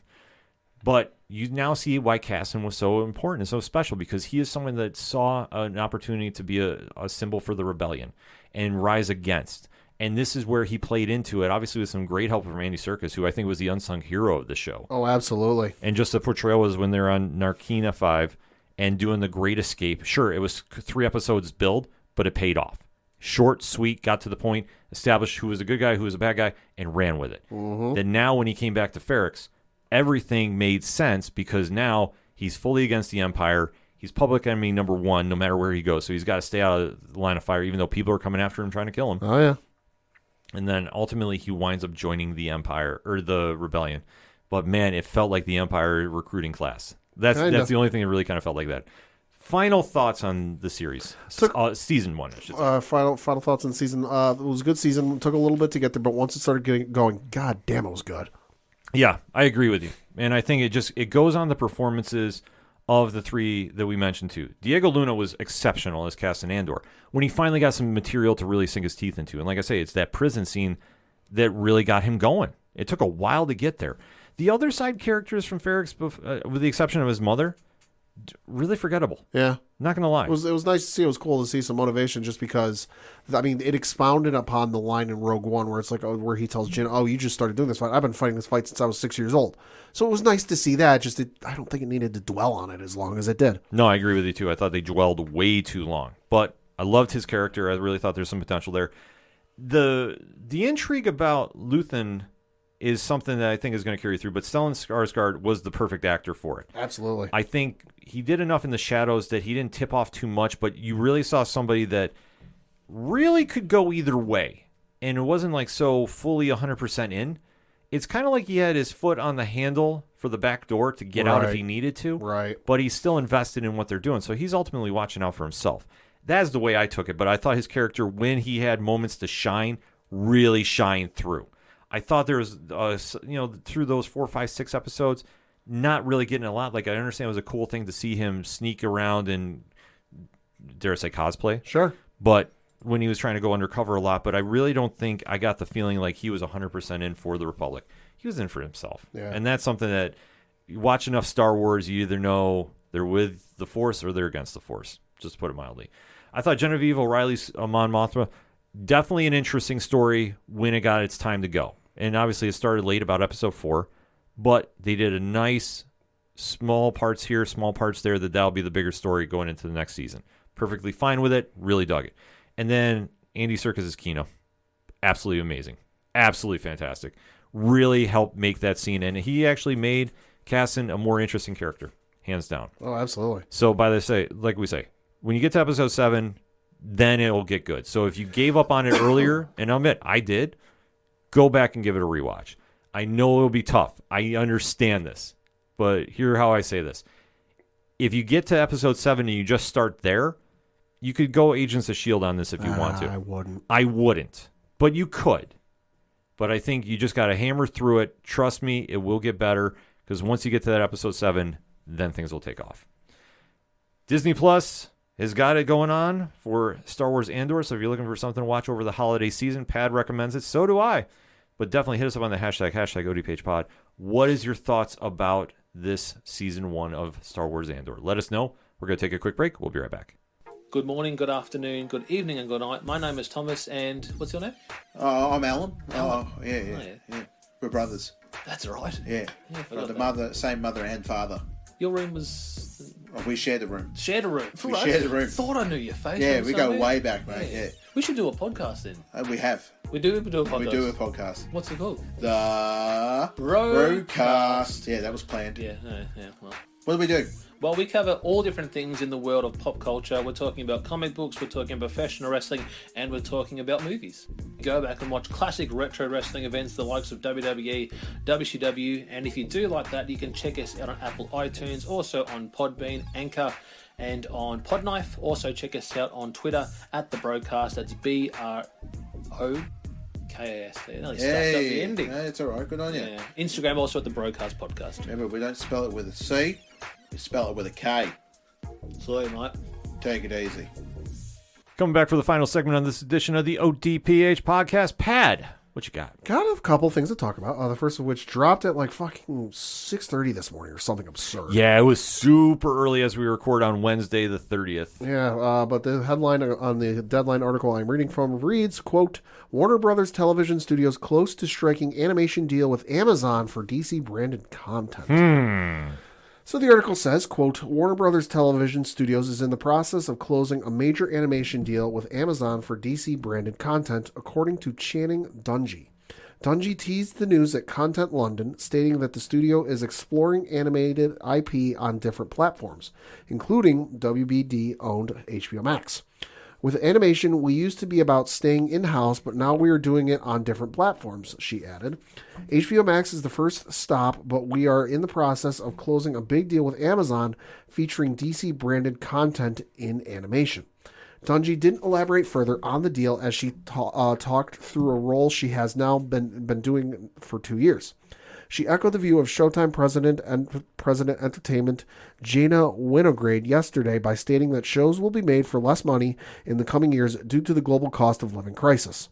But you now see why Cassian was so important and so special because he is someone that saw an opportunity to be a symbol for the rebellion and rise against. And this is where he played into it, obviously with some great help from Andy Serkis, who I think was the unsung hero of the show. Oh, absolutely. And just the portrayal was when they're on Narkina 5 and doing the Great Escape. Sure, it was 3 episodes build, but it paid off. Short, sweet, got to the point, established who was a good guy, who was a bad guy, and ran with it. Mm-hmm. Then now when he came back to Ferrix, everything made sense because now he's fully against the Empire. He's public enemy number 1 no matter where he goes. So he's got to stay out of the line of fire even though people are coming after him trying to kill him. Oh, yeah. And then ultimately he winds up joining the Empire, or the Rebellion. But man, it felt like the Empire recruiting class. That's the only thing that really kind of felt like that. Final thoughts on the series. Season 1, I should say. Final thoughts on season. It was a good season. It took a little bit to get there, but once it started getting going, god damn, it was good. Yeah, I agree with you. And I think it goes on the performances of the 3 that we mentioned too. Diego Luna was exceptional as Cassian Andor when he finally got some material to really sink his teeth into. And like I say, it's that prison scene that really got him going. It took a while to get there. The other side characters from Ferrix, with the exception of his mother, really forgettable. Yeah. Not going to lie. It was nice to see. It was cool to see some motivation just because, I mean, it expounded upon the line in Rogue One where it's like, where he tells Jin, oh, you just started doing this fight. I've been fighting this fight since I was 6 years old. So it was nice to see that. Just I don't think it needed to dwell on it as long as it did. No, I agree with you too. I thought they dwelled way too long. But I loved his character. I really thought there's some potential there. The intrigue about Luthen is something that I think is going to carry through, but Stellan Skarsgård was the perfect actor for it. Absolutely. I think he did enough in the shadows that he didn't tip off too much, but you really saw somebody that really could go either way, and it wasn't like so fully 100% in. It's kind of like he had his foot on the handle for the back door to get out if he needed to, Right. but he's still invested in what they're doing, so he's ultimately watching out for himself. That's the way I took it, but I thought his character, when he had moments to shine, really shined through. I thought there was, through those 4, 5, 6 episodes, not really getting a lot. Like, I understand it was a cool thing to see him sneak around and, dare I say, cosplay. Sure. But when he was trying to go undercover a lot, but I really don't think I got the feeling like he was 100% in for the Republic. He was in for himself. Yeah. And that's something that you watch enough Star Wars, you either know they're with the Force or they're against the Force, just to put it mildly. I thought Genevieve O'Reilly's Mon Mothma, definitely an interesting story when it got its time to go. And obviously it started late, about episode 4, but they did a nice small parts here, small parts there, that'll be the bigger story going into the next season. Perfectly fine with it. Really dug it. And then Andy Serkis' Kino. Absolutely amazing. Absolutely fantastic. Really helped make that scene. And he actually made Cassian a more interesting character, hands down. Oh, absolutely. So like we say, when you get to episode 7, then it'll get good. So if you gave up on it earlier, and I'll admit, I did, go back and give it a rewatch. I know it'll be tough. I understand this. But hear how I say this. If you get to episode 7 and you just start there, you could go Agents of S.H.I.E.L.D. on this if you want to. I wouldn't. I wouldn't. But you could. But I think you just got to hammer through it. Trust me, it will get better. Because once you get to that episode 7, then things will take off. Disney Plus has got it going on for Star Wars Andor. So if you're looking for something to watch over the holiday season, Pad recommends it. So do I. But definitely hit us up on the hashtag ODPH pod. What is your thoughts about this season 1 of Star Wars Andor? Let us know. We're going to take a quick break. We'll be right back. Good morning, good afternoon, good evening, and good night. My name is Thomas, and what's your name? I'm Alan. Alan. Oh, yeah. We're brothers. That's right. Yeah. I forgot Got the that. same mother and father. Your room was... Oh, we share the room. Shared a room. We share the room. Thought I knew your face. Yeah, from we go somewhere. way back, mate. Yeah. We should do a podcast then. We have. We do a podcast. We do a podcast. What's it called? The Broadcast. Yeah, that was planned. Yeah, well. What do we do? Well, we cover all different things in the world of pop culture. We're talking about comic books, we're talking about professional wrestling, and we're talking about movies. Go back and watch classic retro wrestling events, the likes of WWE, WCW, and if you do like that, you can check us out on Apple iTunes, also on Podbean, Anchor, and on Podknife. Also check us out on Twitter at The Broadcast. That's BROKAST. Nearly stuffed up the ending. No, it's all right. Good on you. Yeah. Instagram also at The Broadcast Podcast. Remember, we don't spell it with a C. We spell it with a K. Sorry, mate. Take it easy. Coming back for the final segment on this edition of the ODPH podcast. Pad, what you got? Got a couple things to talk about. The first of which dropped at like fucking 6:30 this morning or something absurd. Yeah, it was super early as we record on Wednesday the 30th. Yeah, but the headline on the Deadline article I'm reading from reads, quote, Warner Brothers Television Studios close to striking animation deal with Amazon for DC branded content. So the article says, quote, Warner Brothers Television Studios is in the process of closing a major animation deal with Amazon for DC branded content, according to Channing Dungey. Dungey teased the news at Content London, stating that the studio is exploring animated IP on different platforms, including WBD-owned HBO Max. With animation, we used to be about staying in-house, but now we are doing it on different platforms, she added. HBO Max is the first stop, but we are in the process of closing a big deal with Amazon featuring DC-branded content in animation. Dungey didn't elaborate further on the deal as she talked through a role she has now been doing for 2 years. She echoed the view of Showtime President Entertainment Jana Winograde yesterday by stating that shows will be made for less money in the coming years due to the global cost of living crisis.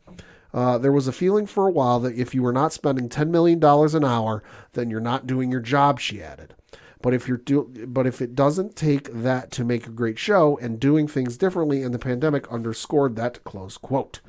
There was a feeling for a while that if you were not spending $10 million an hour, then you're not doing your job, she added. But if it doesn't take that to make a great show, and doing things differently in the pandemic underscored that, close quote.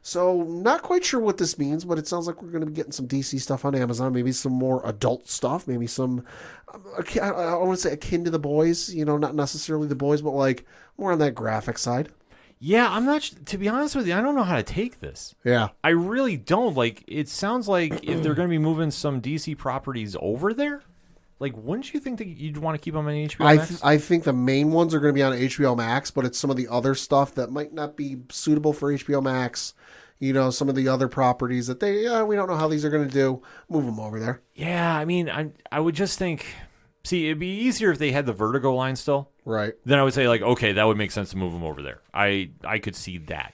So not quite sure what this means, but it sounds like we're going to be getting some DC stuff on Amazon, maybe some more adult stuff, maybe some, I want to say akin to The Boys, not necessarily The Boys, but like more on that graphic side. Yeah, I'm not, to be honest with you, I don't know how to take this. Yeah. I really don't. Like, it sounds like if they're going to be moving some DC properties over there, like, wouldn't you think that you'd want to keep them on HBO Max? I think the main ones are going to be on HBO Max, but it's some of the other stuff that might not be suitable for HBO Max. Some of the other properties that we don't know how these are going to do. Move them over there. Yeah, I mean, I would just think, see, it'd be easier if they had the Vertigo line still. Right. Then I would say, like, okay, that would make sense to move them over there. I could see that.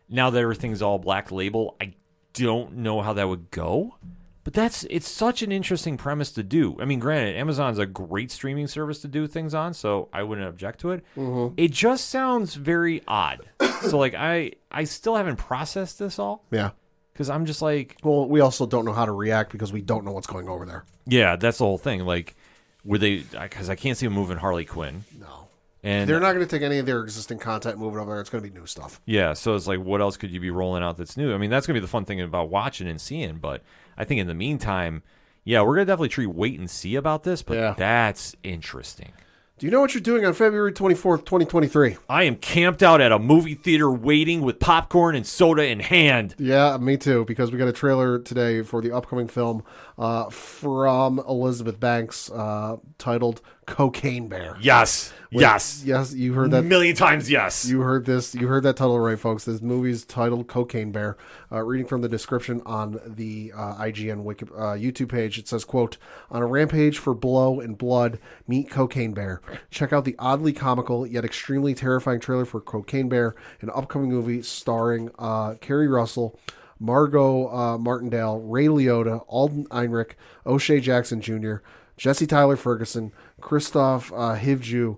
Now that everything's all Black Label, I don't know how that would go. But it's such an interesting premise to do. I mean, granted, Amazon's a great streaming service to do things on, so I wouldn't object to it. Mm-hmm. It just sounds very odd. So, like, I still haven't processed this all. Yeah. Because I'm just like... Well, we also don't know how to react because we don't know what's going over there. Yeah, that's the whole thing. Like, were they... Because I can't see them moving Harley Quinn. No. And they're not going to take any of their existing content and move it over there. It's going to be new stuff. Yeah, so it's like, what else could you be rolling out that's new? I mean, that's going to be the fun thing about watching and seeing, but I think in the meantime, yeah, we're going to definitely wait and see about this, but that's interesting. Do you know what you're doing on February 24th, 2023? I am camped out at a movie theater waiting with popcorn and soda in hand. Yeah, me too, because we got a trailer today for the upcoming film from Elizabeth Banks titled Cocaine Bear. Yes. Yes. Yes, you heard that. A million times yes. You heard this. You heard that title right, folks. This movie's titled Cocaine Bear. Reading from the description on the IGN YouTube page, it says, quote, "On a rampage for blow and blood, meet Cocaine Bear. Check out the oddly comical yet extremely terrifying trailer for Cocaine Bear, an upcoming movie starring Kerry Russell, Margot Martindale, Ray Liotta, Alden Ehrenreich, O'Shea Jackson Jr., Jesse Tyler Ferguson, Christoph Hivju,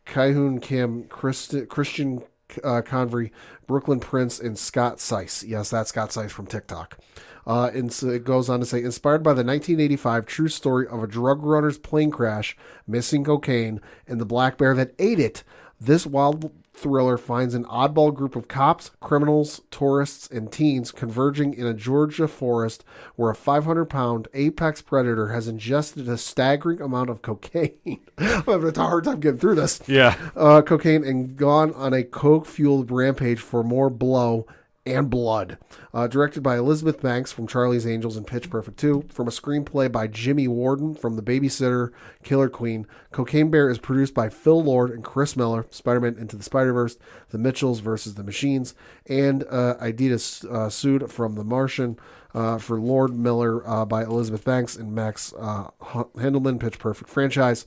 Kai-Hoon Kim, Christian Convery, Brooklyn Prince, and Scott Seiss. Yes, that's Scott Seiss from TikTok. And so it goes on to say, inspired by the 1985 true story of a drug runner's plane crash, missing cocaine, and the black bear that ate it, this wild thriller finds an oddball group of cops, criminals, tourists, and teens converging in a Georgia forest where a 500-pound apex predator has ingested a staggering amount of cocaine. I'm having a hard time getting through this. Yeah. Cocaine and gone on a coke-fueled rampage for more blow and blood. Directed by Elizabeth Banks from Charlie's Angels and Pitch Perfect 2. From a screenplay by Jimmy Warden from The Babysitter, Killer Queen. Cocaine Bear is produced by Phil Lord and Chris Miller, Spider-Man Into the Spider-Verse, The Mitchells versus the Machines, and Adidas Sud from The Martian. For Lord Miller by Elizabeth Banks and Max Handelman, Pitch Perfect franchise.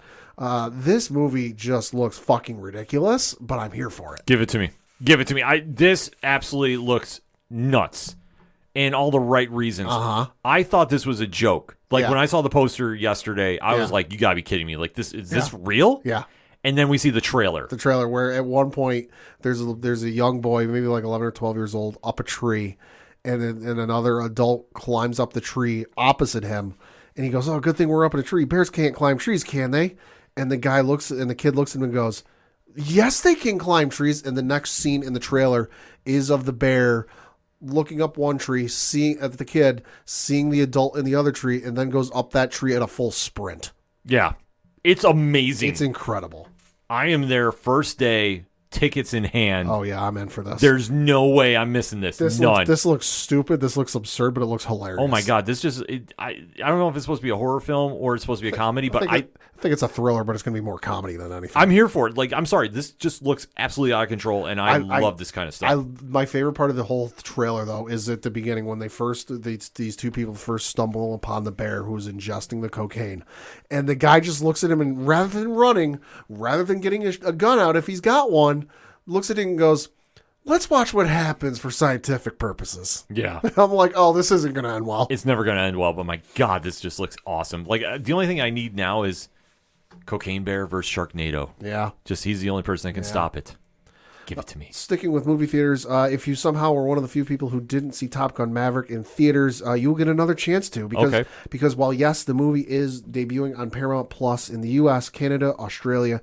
This movie just looks fucking ridiculous, but I'm here for it. Give it to me. Give it to me. This absolutely looks nuts. And all the right reasons. Uh-huh. I thought this was a joke. Like, Yeah. when I saw the poster yesterday, I was like, you gotta be kidding me. Like, is this real? Yeah. And then we see the trailer. The trailer where at one point there's a young boy, maybe like 11 or 12 years old, up a tree, and another adult climbs up the tree opposite him, and he goes, "Oh, good thing we're up in a tree. Bears can't climb trees, can they?" And the kid looks at him and goes, "Yes, they can climb trees." And the next scene in the trailer is of the bear looking up one tree, seeing at the kid, seeing the adult in the other tree, and then goes up that tree at a full sprint. Yeah. It's amazing. It's incredible. I am there first day, tickets in hand. Oh yeah, I'm in for this. There's no way I'm missing this. None. This looks stupid. This looks absurd, but it looks hilarious. Oh my God. This just, I don't know if it's supposed to be a horror film or it's supposed to be a comedy, but I think it's a thriller, but it's going to be more comedy than anything. I'm here for it. Like, I'm sorry. This just looks absolutely out of control, and I love this kind of stuff. My favorite part of the whole trailer, though, is at the beginning when these two people first stumble upon the bear who's ingesting the cocaine. And the guy just looks at him, and rather than running, rather than getting a gun out if he's got one, looks at it and goes, "Let's watch what happens for scientific purposes." Yeah. I'm like, oh, this isn't going to end well. It's never going to end well, but my God, this just looks awesome. Like, the only thing I need now is Cocaine Bear versus Sharknado. Yeah. Just he's the only person that can stop it. Give it to me. Sticking with movie theaters, if you somehow were one of the few people who didn't see Top Gun Maverick in theaters, you'll get another chance to. Because while, yes, the movie is debuting on Paramount Plus in the U.S., Canada, Australia,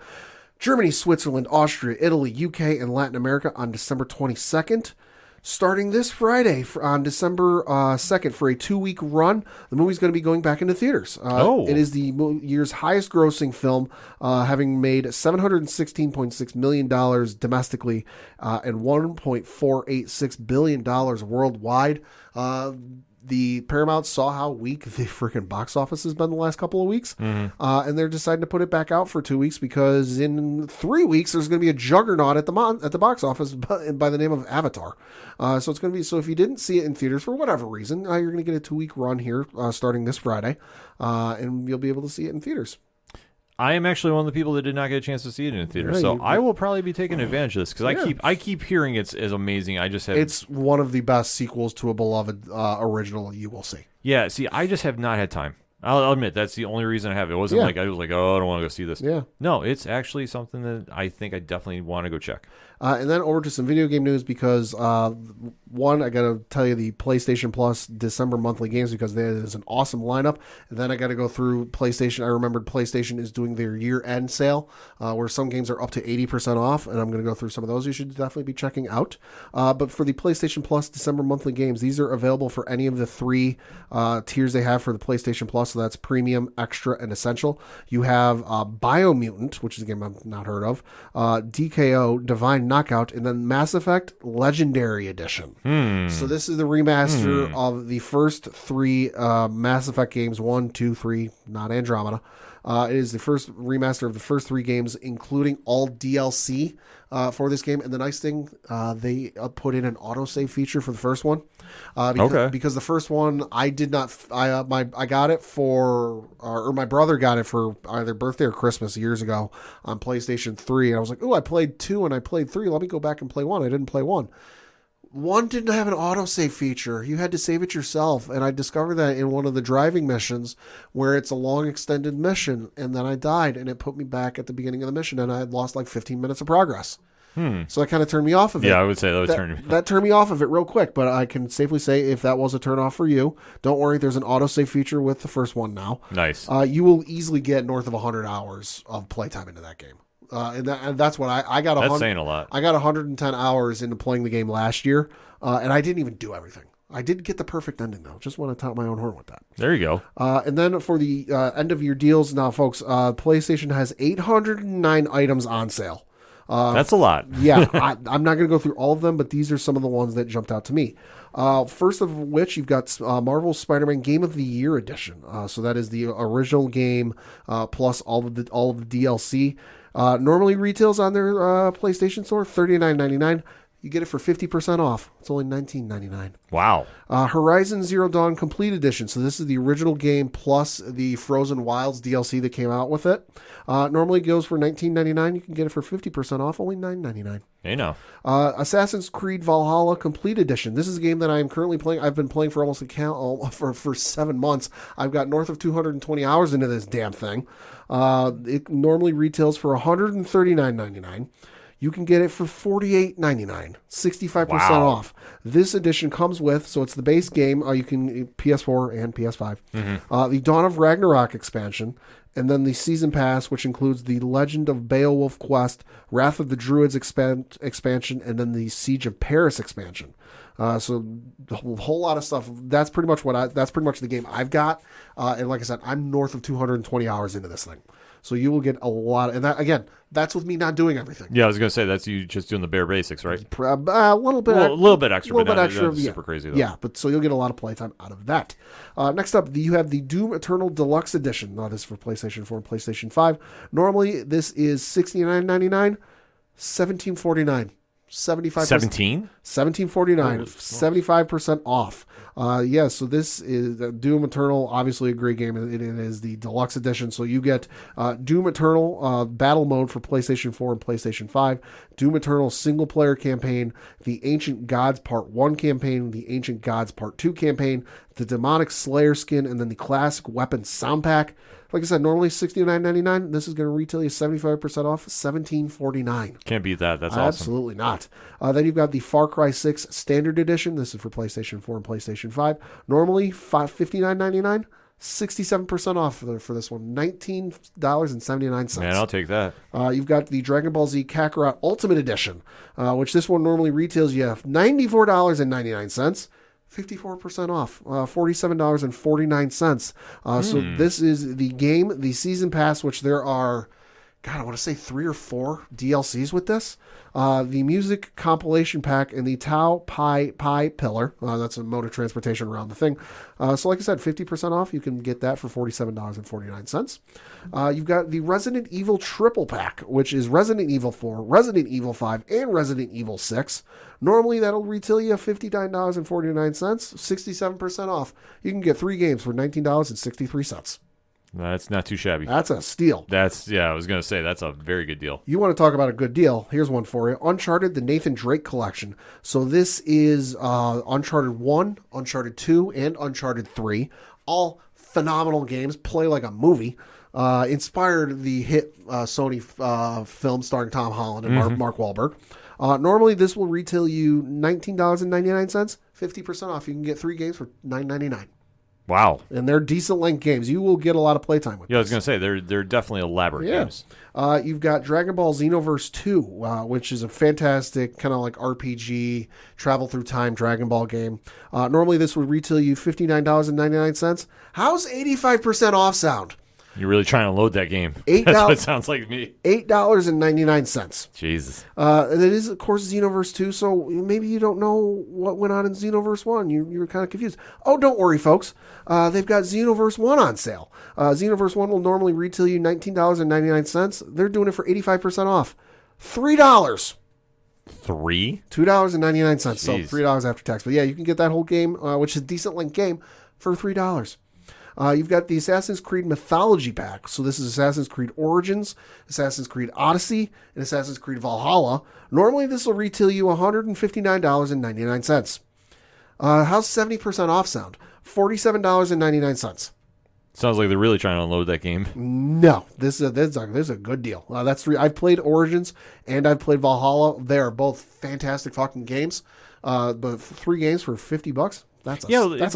Germany, Switzerland, Austria, Italy, UK, and Latin America on December 22nd. Starting this Friday on December 2nd for a 2-week run, the movie's going to be going back into theaters. It is the year's highest grossing film, having made $716.6 million domestically and $1.486 billion worldwide. The Paramount saw how weak the freaking box office has been the last couple of weeks, and they're deciding to put it back out for 2 weeks because in 3 weeks there's going to be a juggernaut at the box office by the name of Avatar. So it's going to be, so if you didn't see it in theaters for whatever reason, you're going to get a 2-week run here starting this Friday, and you'll be able to see it in theaters. I am actually one of the people that did not get a chance to see it in a theater, so I will probably be taking advantage of this because I keep hearing it's amazing. It's one of the best sequels to a beloved original you will see. Yeah, see, I just have not had time. I'll admit that's the only reason I have it. It wasn't like I was like, oh, I don't want to go see this. Yeah, no, it's actually something that I think I definitely want to go check. And then over to some video game news because, one, I got to tell you the PlayStation Plus December monthly games because there is an awesome lineup. And then I got to go through PlayStation. I remembered PlayStation is doing their year-end sale where some games are up to 80% off, and I'm going to go through some of those you should definitely be checking out. But for the PlayStation Plus December monthly games, these are available for any of the 3 tiers they have for the PlayStation Plus, so that's Premium, Extra, and Essential. You have Biomutant, which is a game I've not heard of, DKO, Divine Knockout, and then Mass Effect Legendary Edition. So this is the remaster of the first 3 Mass Effect games, 1, 2, 3, not Andromeda. It is the first remaster of the first 3 games, including all DLC for this game. And the nice thing, they put in an autosave feature for the first one. Because the first one, I did not. I got it for, or my brother got it for either birthday or Christmas years ago on PlayStation 3. And I was like, oh, I played 2 and I played 3. Let me go back and play 1. I didn't play 1. 1 didn't have an autosave feature. You had to save it yourself. And I discovered that in one of the driving missions where it's a long extended mission. And then I died and it put me back at the beginning of the mission and I had lost like 15 minutes of progress. So that kind of turned me off of it. Yeah, I would say that turned me off of it real quick, but I can safely say if that was a turn off for you, don't worry, there's an autosave feature with the first one now. Nice. You will easily get north of 100 hours of playtime into that game. And that's what I got. That's saying a lot. I got 110 hours into playing the game last year, and I didn't even do everything. I did get the perfect ending, though. Just want to tout my own horn with that. There you go. And then for the end of year deals, now, folks, PlayStation has 809 items on sale. That's a lot. Yeah, I'm not going to go through all of them, but these are some of the ones that jumped out to me. First of which, you've got Marvel's Spider-Man Game of the Year Edition. So that is the original game plus all of the DLC. Normally retails on their PlayStation Store $39.99. You get it for 50% off. It's only $19.99. Wow. Horizon Zero Dawn Complete Edition. So this is the original game plus the Frozen Wilds DLC that came out with it. Normally goes for $19.99. You can get it for 50% off, only $9.99. Hey, no. Assassin's Creed Valhalla Complete Edition. This is a game that I am currently playing. I've been playing for almost for 7 months. I've got north of 220 hours into this damn thing. It normally retails for $139.99. You can get it for $48.99, 65% off. This edition comes with, so it's the base game. You can PS4 and PS5. The Dawn of Ragnarok expansion, and then the season pass, which includes the Legend of Beowulf quest, Wrath of the Druids expansion, and then the Siege of Paris expansion. So a whole lot of stuff. That's pretty much the game I've got. And like I said, I'm north of 220 hours into this thing. So you will get a lot. And that, again, that's with me not doing everything. Yeah, I was going to say, that's you just doing the bare basics, right? A little bit extra. A little bit extra. Super crazy, though. Yeah, but so you'll get a lot of playtime out of that. Next up, you have the Doom Eternal Deluxe Edition. Now, this is for PlayStation 4 and PlayStation 5. Normally, this is $69.99, $17.49. 75%. 17? $17.49, 75% off. So this is Doom Eternal, obviously a great game. It is the deluxe edition. So you get Doom Eternal battle mode for PlayStation 4 and PlayStation 5, Doom Eternal single player campaign, the Ancient Gods Part 1 campaign, the Ancient Gods Part 2 campaign, the Demonic Slayer skin, and then the Classic Weapons Sound Pack. Like I said, normally $69.99. This is going to retail you 75% off, $17.49. Can't beat that. That's awesome. Absolutely not. Then you've got the Far Cry 6 Standard Edition. This is for PlayStation 4 and PlayStation 5. Normally $59.99. 67% off for this one. $19.79. Man, I'll take that. You've got the Dragon Ball Z Kakarot Ultimate Edition, which this one normally retails you $94.99. 54% off, $47.49. So this is the game, the season pass, which there are, God, I want to say 3 or 4 DLCs with this. The music compilation pack and the Tau Pi Pillar. That's a mode of transportation around the thing. So like I said, 50% off. You can get that for $47.49. You've got the Resident Evil Triple Pack, which is Resident Evil 4, Resident Evil 5, and Resident Evil 6. Normally, that'll retail you $59.49, 67% off. You can get 3 games for $19.63. That's not too shabby. That's a steal. I was going to say, that's a very good deal. You want to talk about a good deal? Here's one for you. Uncharted, the Nathan Drake Collection. So this is Uncharted 1, Uncharted 2, and Uncharted 3. All phenomenal games. Play like a movie. Inspired the hit Sony film starring Tom Holland and Mark Wahlberg. Normally, this will retail you $19.99, 50% off. You can get 3 games for $9.99. Wow. And they're decent length games. You will get a lot of playtime with I was going to say, they're definitely elaborate games. You've got Dragon Ball Xenoverse 2, which is a fantastic kind of like RPG, travel through time Dragon Ball game. Normally, this would retail you $59.99. How's 85% off sound? You're really trying to load that game. $8 That's what it sounds like to me. $8.99. Jesus. And it is, of course, Xenoverse 2, so maybe you don't know what went on in Xenoverse 1. You were kind of confused. Oh, don't worry, folks. They've got Xenoverse 1 on sale. Xenoverse 1 will normally retail you $19.99. They're doing it for 85% off. $3. $3? $2.99. So $3 after tax. But yeah, you can get that whole game, which is a decent length game, for $3. You've got the Assassin's Creed Mythology Pack. So this is Assassin's Creed Origins, Assassin's Creed Odyssey, and Assassin's Creed Valhalla. Normally, this will retail you $159.99. How's 70% off sound? $47.99. Sounds like they're really trying to unload that game. No, this is a good deal. I've played Origins and I've played Valhalla. They are both fantastic fucking games. But 3 games for $50. That's a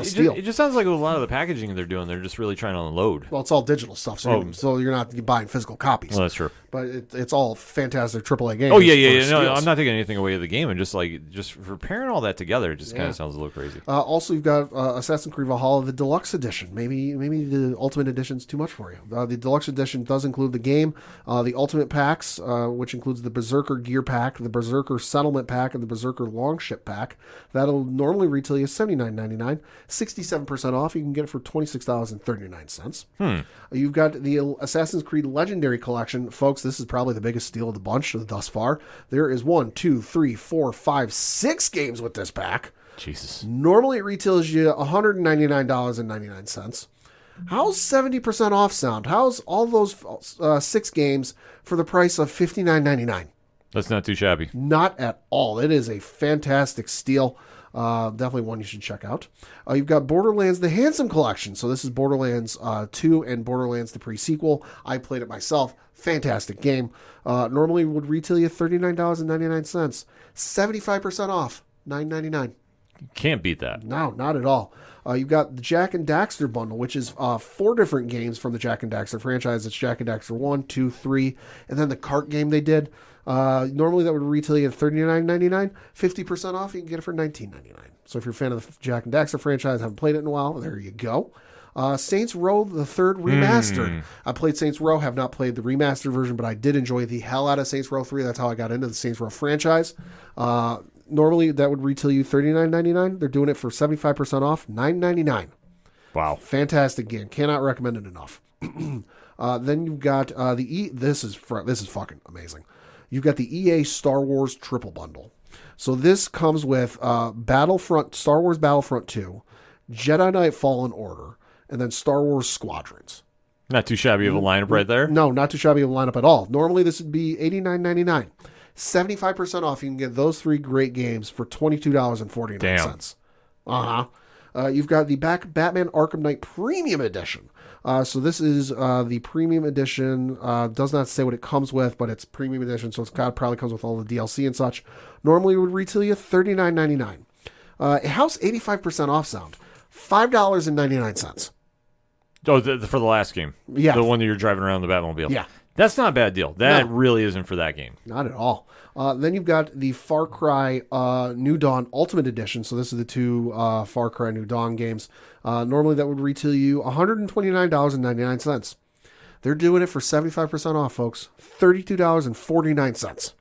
steal. It just sounds like a lot of the packaging they're doing, they're just really trying to unload. Well, it's all digital stuff, so you're not buying physical copies. Well, that's true. But it's all fantastic AAA games. Oh, yeah. No, I'm not taking anything away of the game. And just for pairing all that together, it just kind of sounds a little crazy. Also, you've got Assassin's Creed Valhalla, the Deluxe Edition. Maybe the Ultimate Edition's too much for you. The Deluxe Edition does include the game, the Ultimate Packs, which includes the Berserker Gear Pack, the Berserker Settlement Pack, and the Berserker Longship Pack. That'll normally retail you $79.99. 67% off. You can get it for $26.39. You've got the Assassin's Creed Legendary Collection. Folks, this is probably the biggest steal of the bunch thus far. There is 1, 2, 3, 4, 5, 6 games with this pack. Jesus. Normally it retails you $199.99. How's 70% off sound? How's all those 6 games for the price of $59.99? That's not too shabby. Not at all. It is a fantastic steal. Definitely one you should check out. You've got Borderlands The Handsome Collection. So this is Borderlands 2 and Borderlands the pre-sequel. I played it myself. Fantastic game. Normally would retail you $39.99. 75% off. $9.99. Can't beat that. No, not at all. You've got the Jak and Daxter bundle, which is 4 different games from the Jak and Daxter franchise. It's Jak and Daxter 1, 2, 3, and then the kart game they did. Normally that would retail you at $39.99. 50% off, you can get it for $19.99. So if you're a fan of the Jak and Daxter franchise, haven't played it in a while, there you go. Saints Row the 3rd Remastered. I played Saints Row, have not played the remastered version, but I did enjoy the hell out of Saints Row 3. That's how I got into the Saints Row franchise. Normally that would retail you $39.99. They're doing it for 75% off, $9.99. Wow. Fantastic game. Cannot recommend it enough. Then you've got this is fucking amazing. You've got the EA Star Wars Triple Bundle. So this comes with Star Wars Battlefront 2, Jedi Knight Fallen Order, and then Star Wars Squadrons. Not too shabby of a lineup right there. No, not too shabby of a lineup at all. Normally this would be $89.99. 75% off. You can get those 3 great games for $22.49. Damn. You've got the Batman Arkham Knight Premium Edition. So this is the Premium Edition. Does not say what it comes with, but it's Premium Edition, so it's probably comes with all the DLC and such. Normally it would retail you $39.99. It has 85% off sound. $5.99. Oh, for the last game. Yeah. The one that you're driving around the Batmobile. Yeah. That's not a bad deal. That No. really isn't for that game. Not at all. Then you've got the Far Cry New Dawn Ultimate Edition. So this is the 2 Far Cry New Dawn games. Normally that would retail you $129.99. They're doing it for 75% off, folks. $32.49.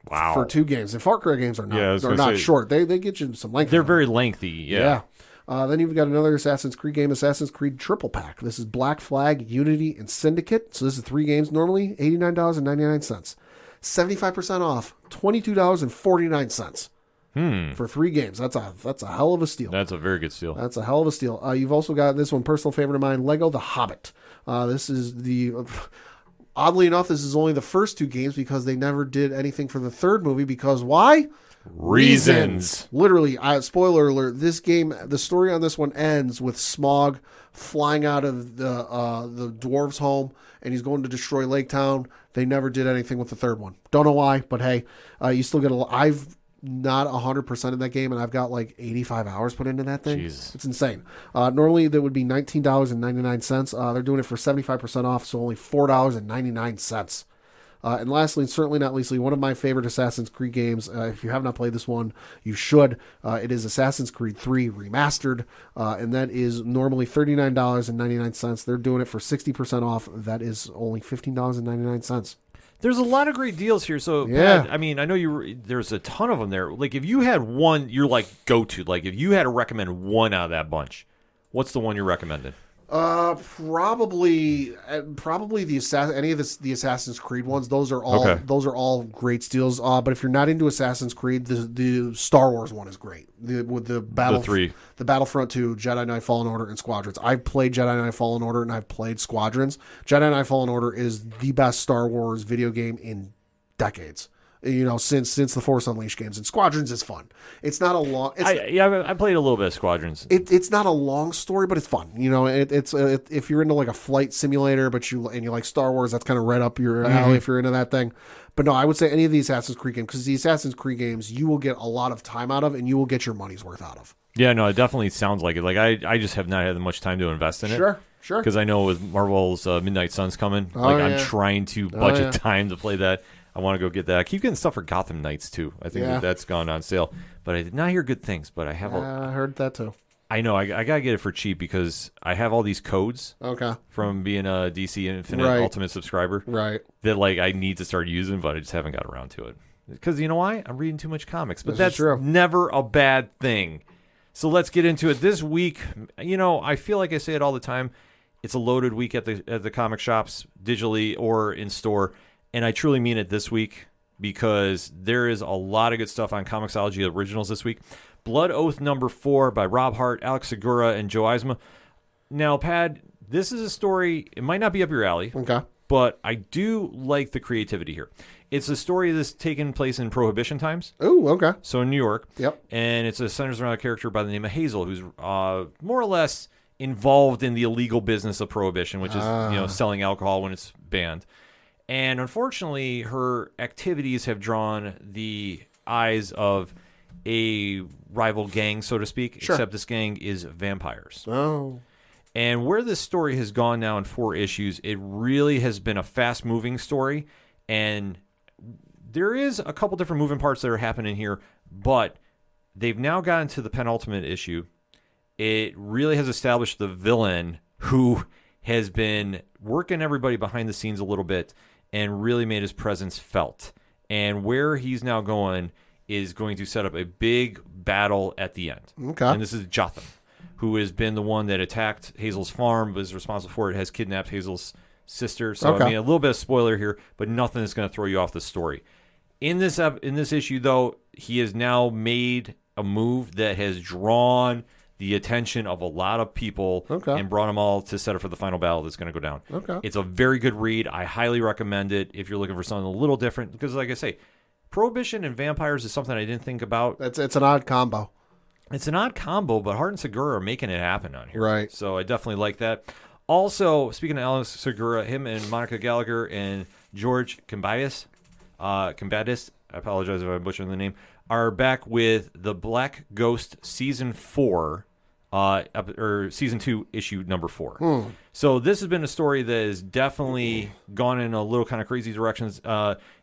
Wow. For 2 games. And Far Cry games are not, Yeah, I was they're gonna not say- short. They get you some length. They're on them. very lengthy. Yeah. Then you've got another Assassin's Creed game, Assassin's Creed Triple Pack. This is Black Flag, Unity, and Syndicate. So this is 3 games normally, $89.99. 75% off, $22.49 for 3 games. That's a hell of a steal. That's a very good steal. That's a hell of a steal. You've also got this one, personal favorite of mine, Lego The Hobbit. This is oddly enough, this is only the first 2 games because they never did anything for the 3rd movie because why? Reasons. Literally, spoiler alert, this game, the story on this one ends with Smaug flying out of the dwarves' home, and he's going to destroy Lake Town. They never did anything with the 3rd one. Don't know why, but hey, you still get I've not 100% in that game, and I've got like 85 hours put into that thing. Jesus. It's insane. Normally, that would be $19.99. They're doing it for 75% off, so only $4.99. And lastly, and certainly not leastly, one of my favorite Assassin's Creed games. If you have not played this one, you should. It is Assassin's Creed 3 Remastered, and that is normally $39.99. They're doing it for 60% off. That is only $15.99. There's a lot of great deals here. So, Yeah. Pat, I mean, I know there's a ton of them there. Like, if you had one, you're like go-to. Like, if you had to recommend one out of that bunch, what's the one you're recommending? Probably any of the Assassin's Creed ones. Those are all Okay. those are all great steals. But if you're not into Assassin's Creed, the Star Wars one is great. With the Battlefront 2, Jedi Knight Fallen Order, and Squadrons. I've played Jedi Knight Fallen Order and I've played Squadrons. Jedi Knight Fallen Order is the best Star Wars video game in decades. Since the Force Unleashed games, and Squadrons is fun. It's not a long. I played a little bit of Squadrons. It's not a long story, but it's fun. If you're into like a flight simulator, but you like Star Wars, that's kind of right up your alley if you're into that thing. But no, I would say any of the Assassin's Creed games, because the Assassin's Creed games you will get a lot of time out of, and you will get your money's worth out of. Yeah, no, it definitely sounds like it. Like I just have not had much time to invest in it. Sure. Because I know with Marvel's Midnight Sun's coming, I'm trying to budget time to play that. I want to go get that. I keep getting stuff for Gotham Knights too. I think that's gone on sale, but I did not hear good things. But I have. I heard that too. I know. I gotta get it for cheap because I have all these codes. Okay. From being a DC Infinite Ultimate subscriber. Right. That like I need to start using, but I just haven't got around to it. Because you know why? I'm reading too much comics. But that's never a bad thing. So let's get into it. This week, I feel like I say it all the time. It's a loaded week at the comic shops, digitally or in store. And I truly mean it this week because there is a lot of good stuff on Comixology Originals this week. Blood Oath #4 by Rob Hart, Alex Segura, and Joe Eisma. Now, Pad, this is a story, it might not be up your alley, but I do like the creativity here. It's a story that's taken place in Prohibition times. Oh, okay. So in New York. Yep. And it centers around a character by the name of Hazel, who's more or less involved in the illegal business of Prohibition, which is selling alcohol when it's banned. And unfortunately, her activities have drawn the eyes of a rival gang, so to speak, except this gang is vampires. Oh. And where this story has gone now in 4 issues, it really has been a fast-moving story. And there is a couple different moving parts that are happening here, but they've now gotten to the penultimate issue. It really has established the villain who has been working everybody behind the scenes a little bit and really made his presence felt. And where he's now going is going to set up a big battle at the end. Okay. And this is Jotham, who has been the one that attacked Hazel's farm, was responsible for it, has kidnapped Hazel's sister. So, I mean, a little bit of spoiler here, but nothing is going to throw you off the story. In this issue, though, he has now made a move that has drawn the attention of a lot of people and brought them all to set up for the final battle that's going to go down. Okay. It's a very good read. I highly recommend it if you're looking for something a little different. Because, like I say, Prohibition and vampires is something I didn't think about. It's an odd combo. It's an odd combo, but Hart and Segura are making it happen on here. Right. So I definitely like that. Also, speaking of Alex Segura, him and Monica Gallagher and George Combatis, I apologize if I'm butchering the name, are back with The Black Ghost Season 4, or Season 2, Issue number 4. So this has been a story that has definitely gone in a little kind of crazy directions.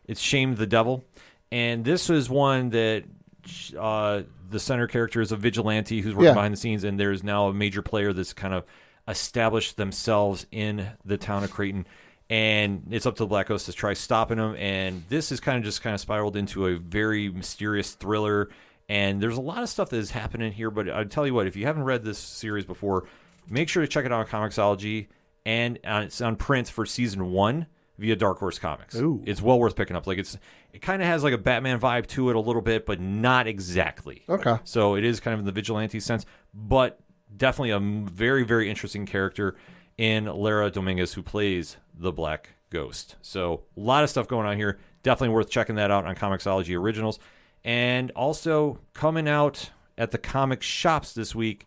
It's Shamed the Devil. And this is one that the center character is a vigilante who's working behind the scenes, and there's now a major player that's kind of established themselves in the town of Creighton. And it's up to the Black Ghost to try stopping them. And this is kind of spiraled into a very mysterious thriller. And there's a lot of stuff that is happening here. But I'll tell you what, if you haven't read this series before, make sure to check it out on Comixology. And it's on print for Season 1 via Dark Horse Comics. Ooh. It's well worth picking up. Like it kind of has like a Batman vibe to it a little bit, but not exactly. Okay. So it is kind of in the vigilante sense, but definitely a very, very interesting character in Lara Dominguez, who plays the Black Ghost. So a lot of stuff going on here. Definitely worth checking that out on Comixology Originals. And also coming out at the comic shops this week,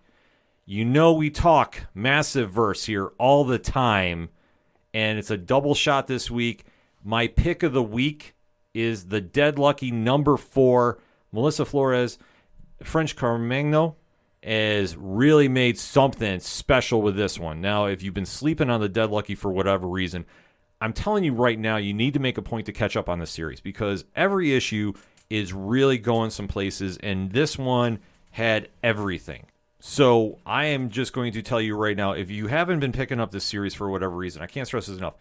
you know we talk Massive Verse here all the time, and it's a double shot this week. My pick of the week is the Dead Lucky number 4. Melissa Flores, French Carmagno, has really made something special with this one. Now, if you've been sleeping on the Dead Lucky for whatever reason, I'm telling you right now, you need to make a point to catch up on this series, because every issue is really going some places, and this one had everything. So I am just going to tell you right now, if you haven't been picking up this series for whatever reason, I can't stress this enough,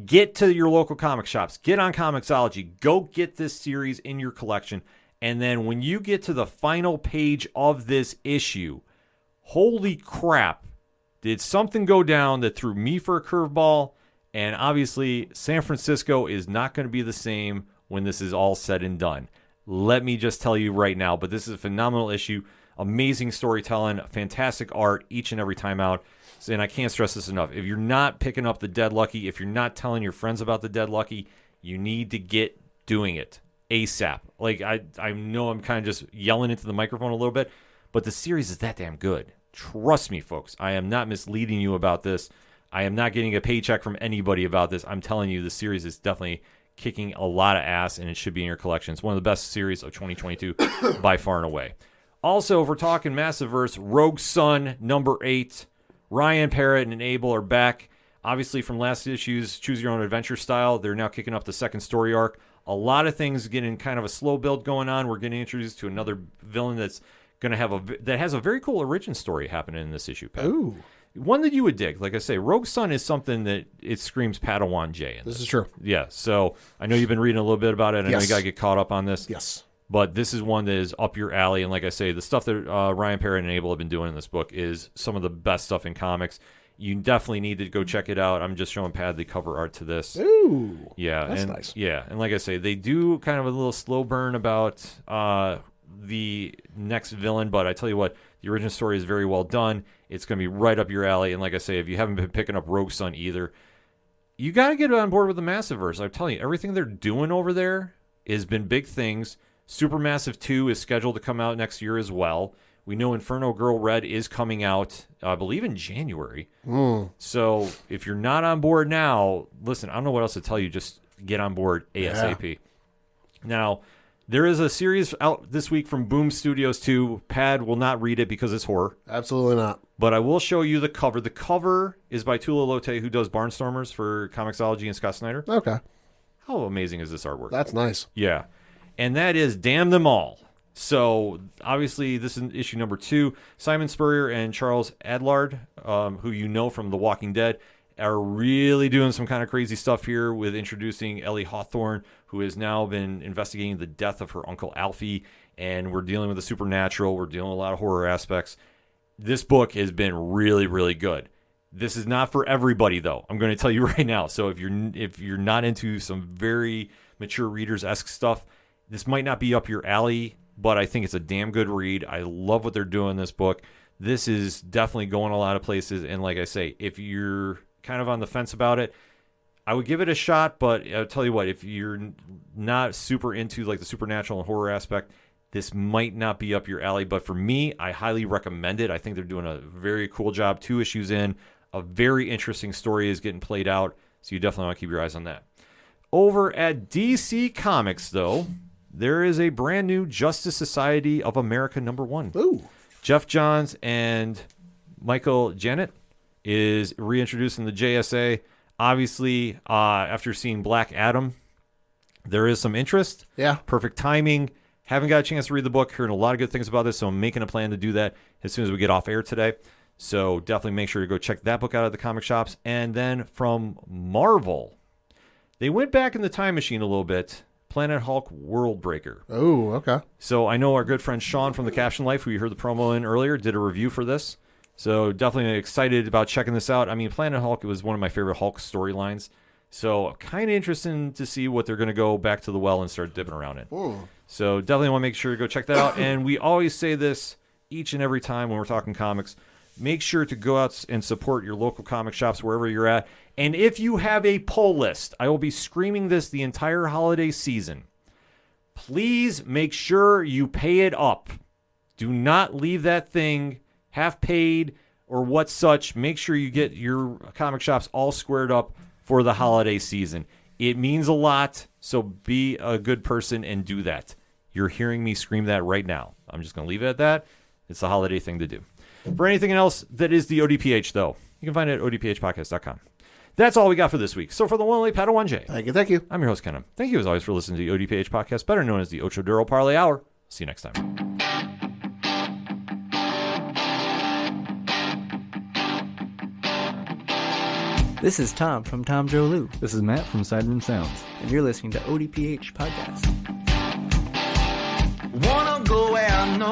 get to your local comic shops, get on Comixology, go get this series in your collection, and then when you get to the final page of this issue, holy crap, did something go down that threw me for a curveball? And obviously, San Francisco is not going to be the same when this is all said and done. Let me just tell you right now, but this is a phenomenal issue. Amazing storytelling, fantastic art each and every time out. And I can't stress this enough. If you're not picking up the Dead Lucky, if you're not telling your friends about the Dead Lucky, you need to get doing it ASAP. Like, I know I'm kind of just yelling into the microphone a little bit, but the series is that damn good. Trust me, folks. I am not misleading you about this. I am not getting a paycheck from anybody about this. I'm telling you, the series is definitely kicking a lot of ass, and it should be in your collection. It's one of the best series of 2022 by far and away. Also, if we're talking Massiveverse, Rogue Sun, number 8. Ryan Parrott and Abel are back. Obviously, from last issue's Choose Your Own Adventure style, they're now kicking up the second story arc. A lot of things getting kind of a slow build going on. We're getting introduced to another villain that's going to have that has a very cool origin story happening in this issue, Pat. Ooh. One that you would dig. Like I say, Rogue Sun is something that it screams Padawan J. This is true. Yeah, so I know you've been reading a little bit about it. I know you got to get caught up on this. Yes. But this is one that is up your alley. And like I say, the stuff that Ryan Parrott and Abel have been doing in this book is some of the best stuff in comics. You definitely need to go check it out. I'm just showing Pat the cover art to this. Ooh. Yeah. That's and, nice. Yeah. And like I say, they do kind of a little slow burn about the next villain. But I tell you what, the original story is very well done. It's going to be right up your alley. And like I say, if you haven't been picking up Rogue Sun either, you got to get on board with the Massiveverse. I'm telling you, everything they're doing over there has been big things. Supermassive 2 is scheduled to come out next year as well. We know Inferno Girl Red is coming out, I believe, in January. So if you're not on board now, listen, I don't know what else to tell you. Just get on board ASAP. Yeah. Now, there is a series out this week from Boom Studios 2. Pad will not read it because it's horror. Absolutely not. But I will show you the cover. The cover is by Tula Lote, who does Barnstormers for Comixology and Scott Snyder. Okay. How amazing is this artwork? That's nice. Yeah. And that is Damn Them All. So, obviously, this is issue number 2. Simon Spurrier and Charles Adlard, who you know from The Walking Dead, are really doing some kind of crazy stuff here with introducing Ellie Hawthorne, who has now been investigating the death of her uncle Alfie, and we're dealing with the supernatural. We're dealing with a lot of horror aspects. This book has been really, really good. This is not for everybody, though. I'm going to tell you right now. So if you're not into some very mature readers-esque stuff, This might not be up your alley, but I think it's a damn good read. I love what they're doing in this book. This is definitely going a lot of places. And like I say, if you're kind of on the fence about it, I would give it a shot. But I'll tell you what, if you're not super into like the supernatural and horror aspect, this might not be up your alley. But for me, I highly recommend it. I think they're doing a very cool job. 2 issues in, a very interesting story is getting played out. So you definitely want to keep your eyes on that. Over at DC Comics, though, there is a brand new Justice Society of America #1. Ooh. Jeff Johns and Michael Janet is reintroducing the JSA. Obviously, after seeing Black Adam, there is some interest. Yeah. Perfect timing. Haven't got a chance to read the book. Heard a lot of good things about this, so I'm making a plan to do that as soon as we get off air today. So definitely make sure to go check that book out at the comic shops. And then from Marvel, they went back in the time machine a little bit. Planet Hulk World Breaker. Oh, okay. So I know our good friend Sean from the Caption Life, who you heard the promo in earlier, did a review for this. So definitely excited about checking this out. I mean, Planet Hulk was one of my favorite Hulk storylines. So kind of interesting to see what they're going to go back to the well and start dipping around in. Ooh. So definitely want to make sure to go check that out. And we always say this each and every time when we're talking comics. Make sure to go out and support your local comic shops wherever you're at. And if you have a pull list, I will be screaming this the entire holiday season. Please make sure you pay it up. Do not leave that thing half paid or what such. Make sure you get your comic shops all squared up for the holiday season. It means a lot, so be a good person and do that. You're hearing me scream that right now. I'm just going to leave it at that. It's a holiday thing to do. For anything else that is the ODPH, though, you can find it at odphpodcast.com. That's all we got for this week. So for the one only Padawan J, Thank you. I'm your host, Kenan. Thank you, as always, for listening to the ODPH podcast, better known as the Ocho Duro Parlay Hour. See you next time. This is Tom from Tom Joe Lou, This is Matt from Sideroom Sounds. and you're listening to ODPH Podcast. Wanna go where I know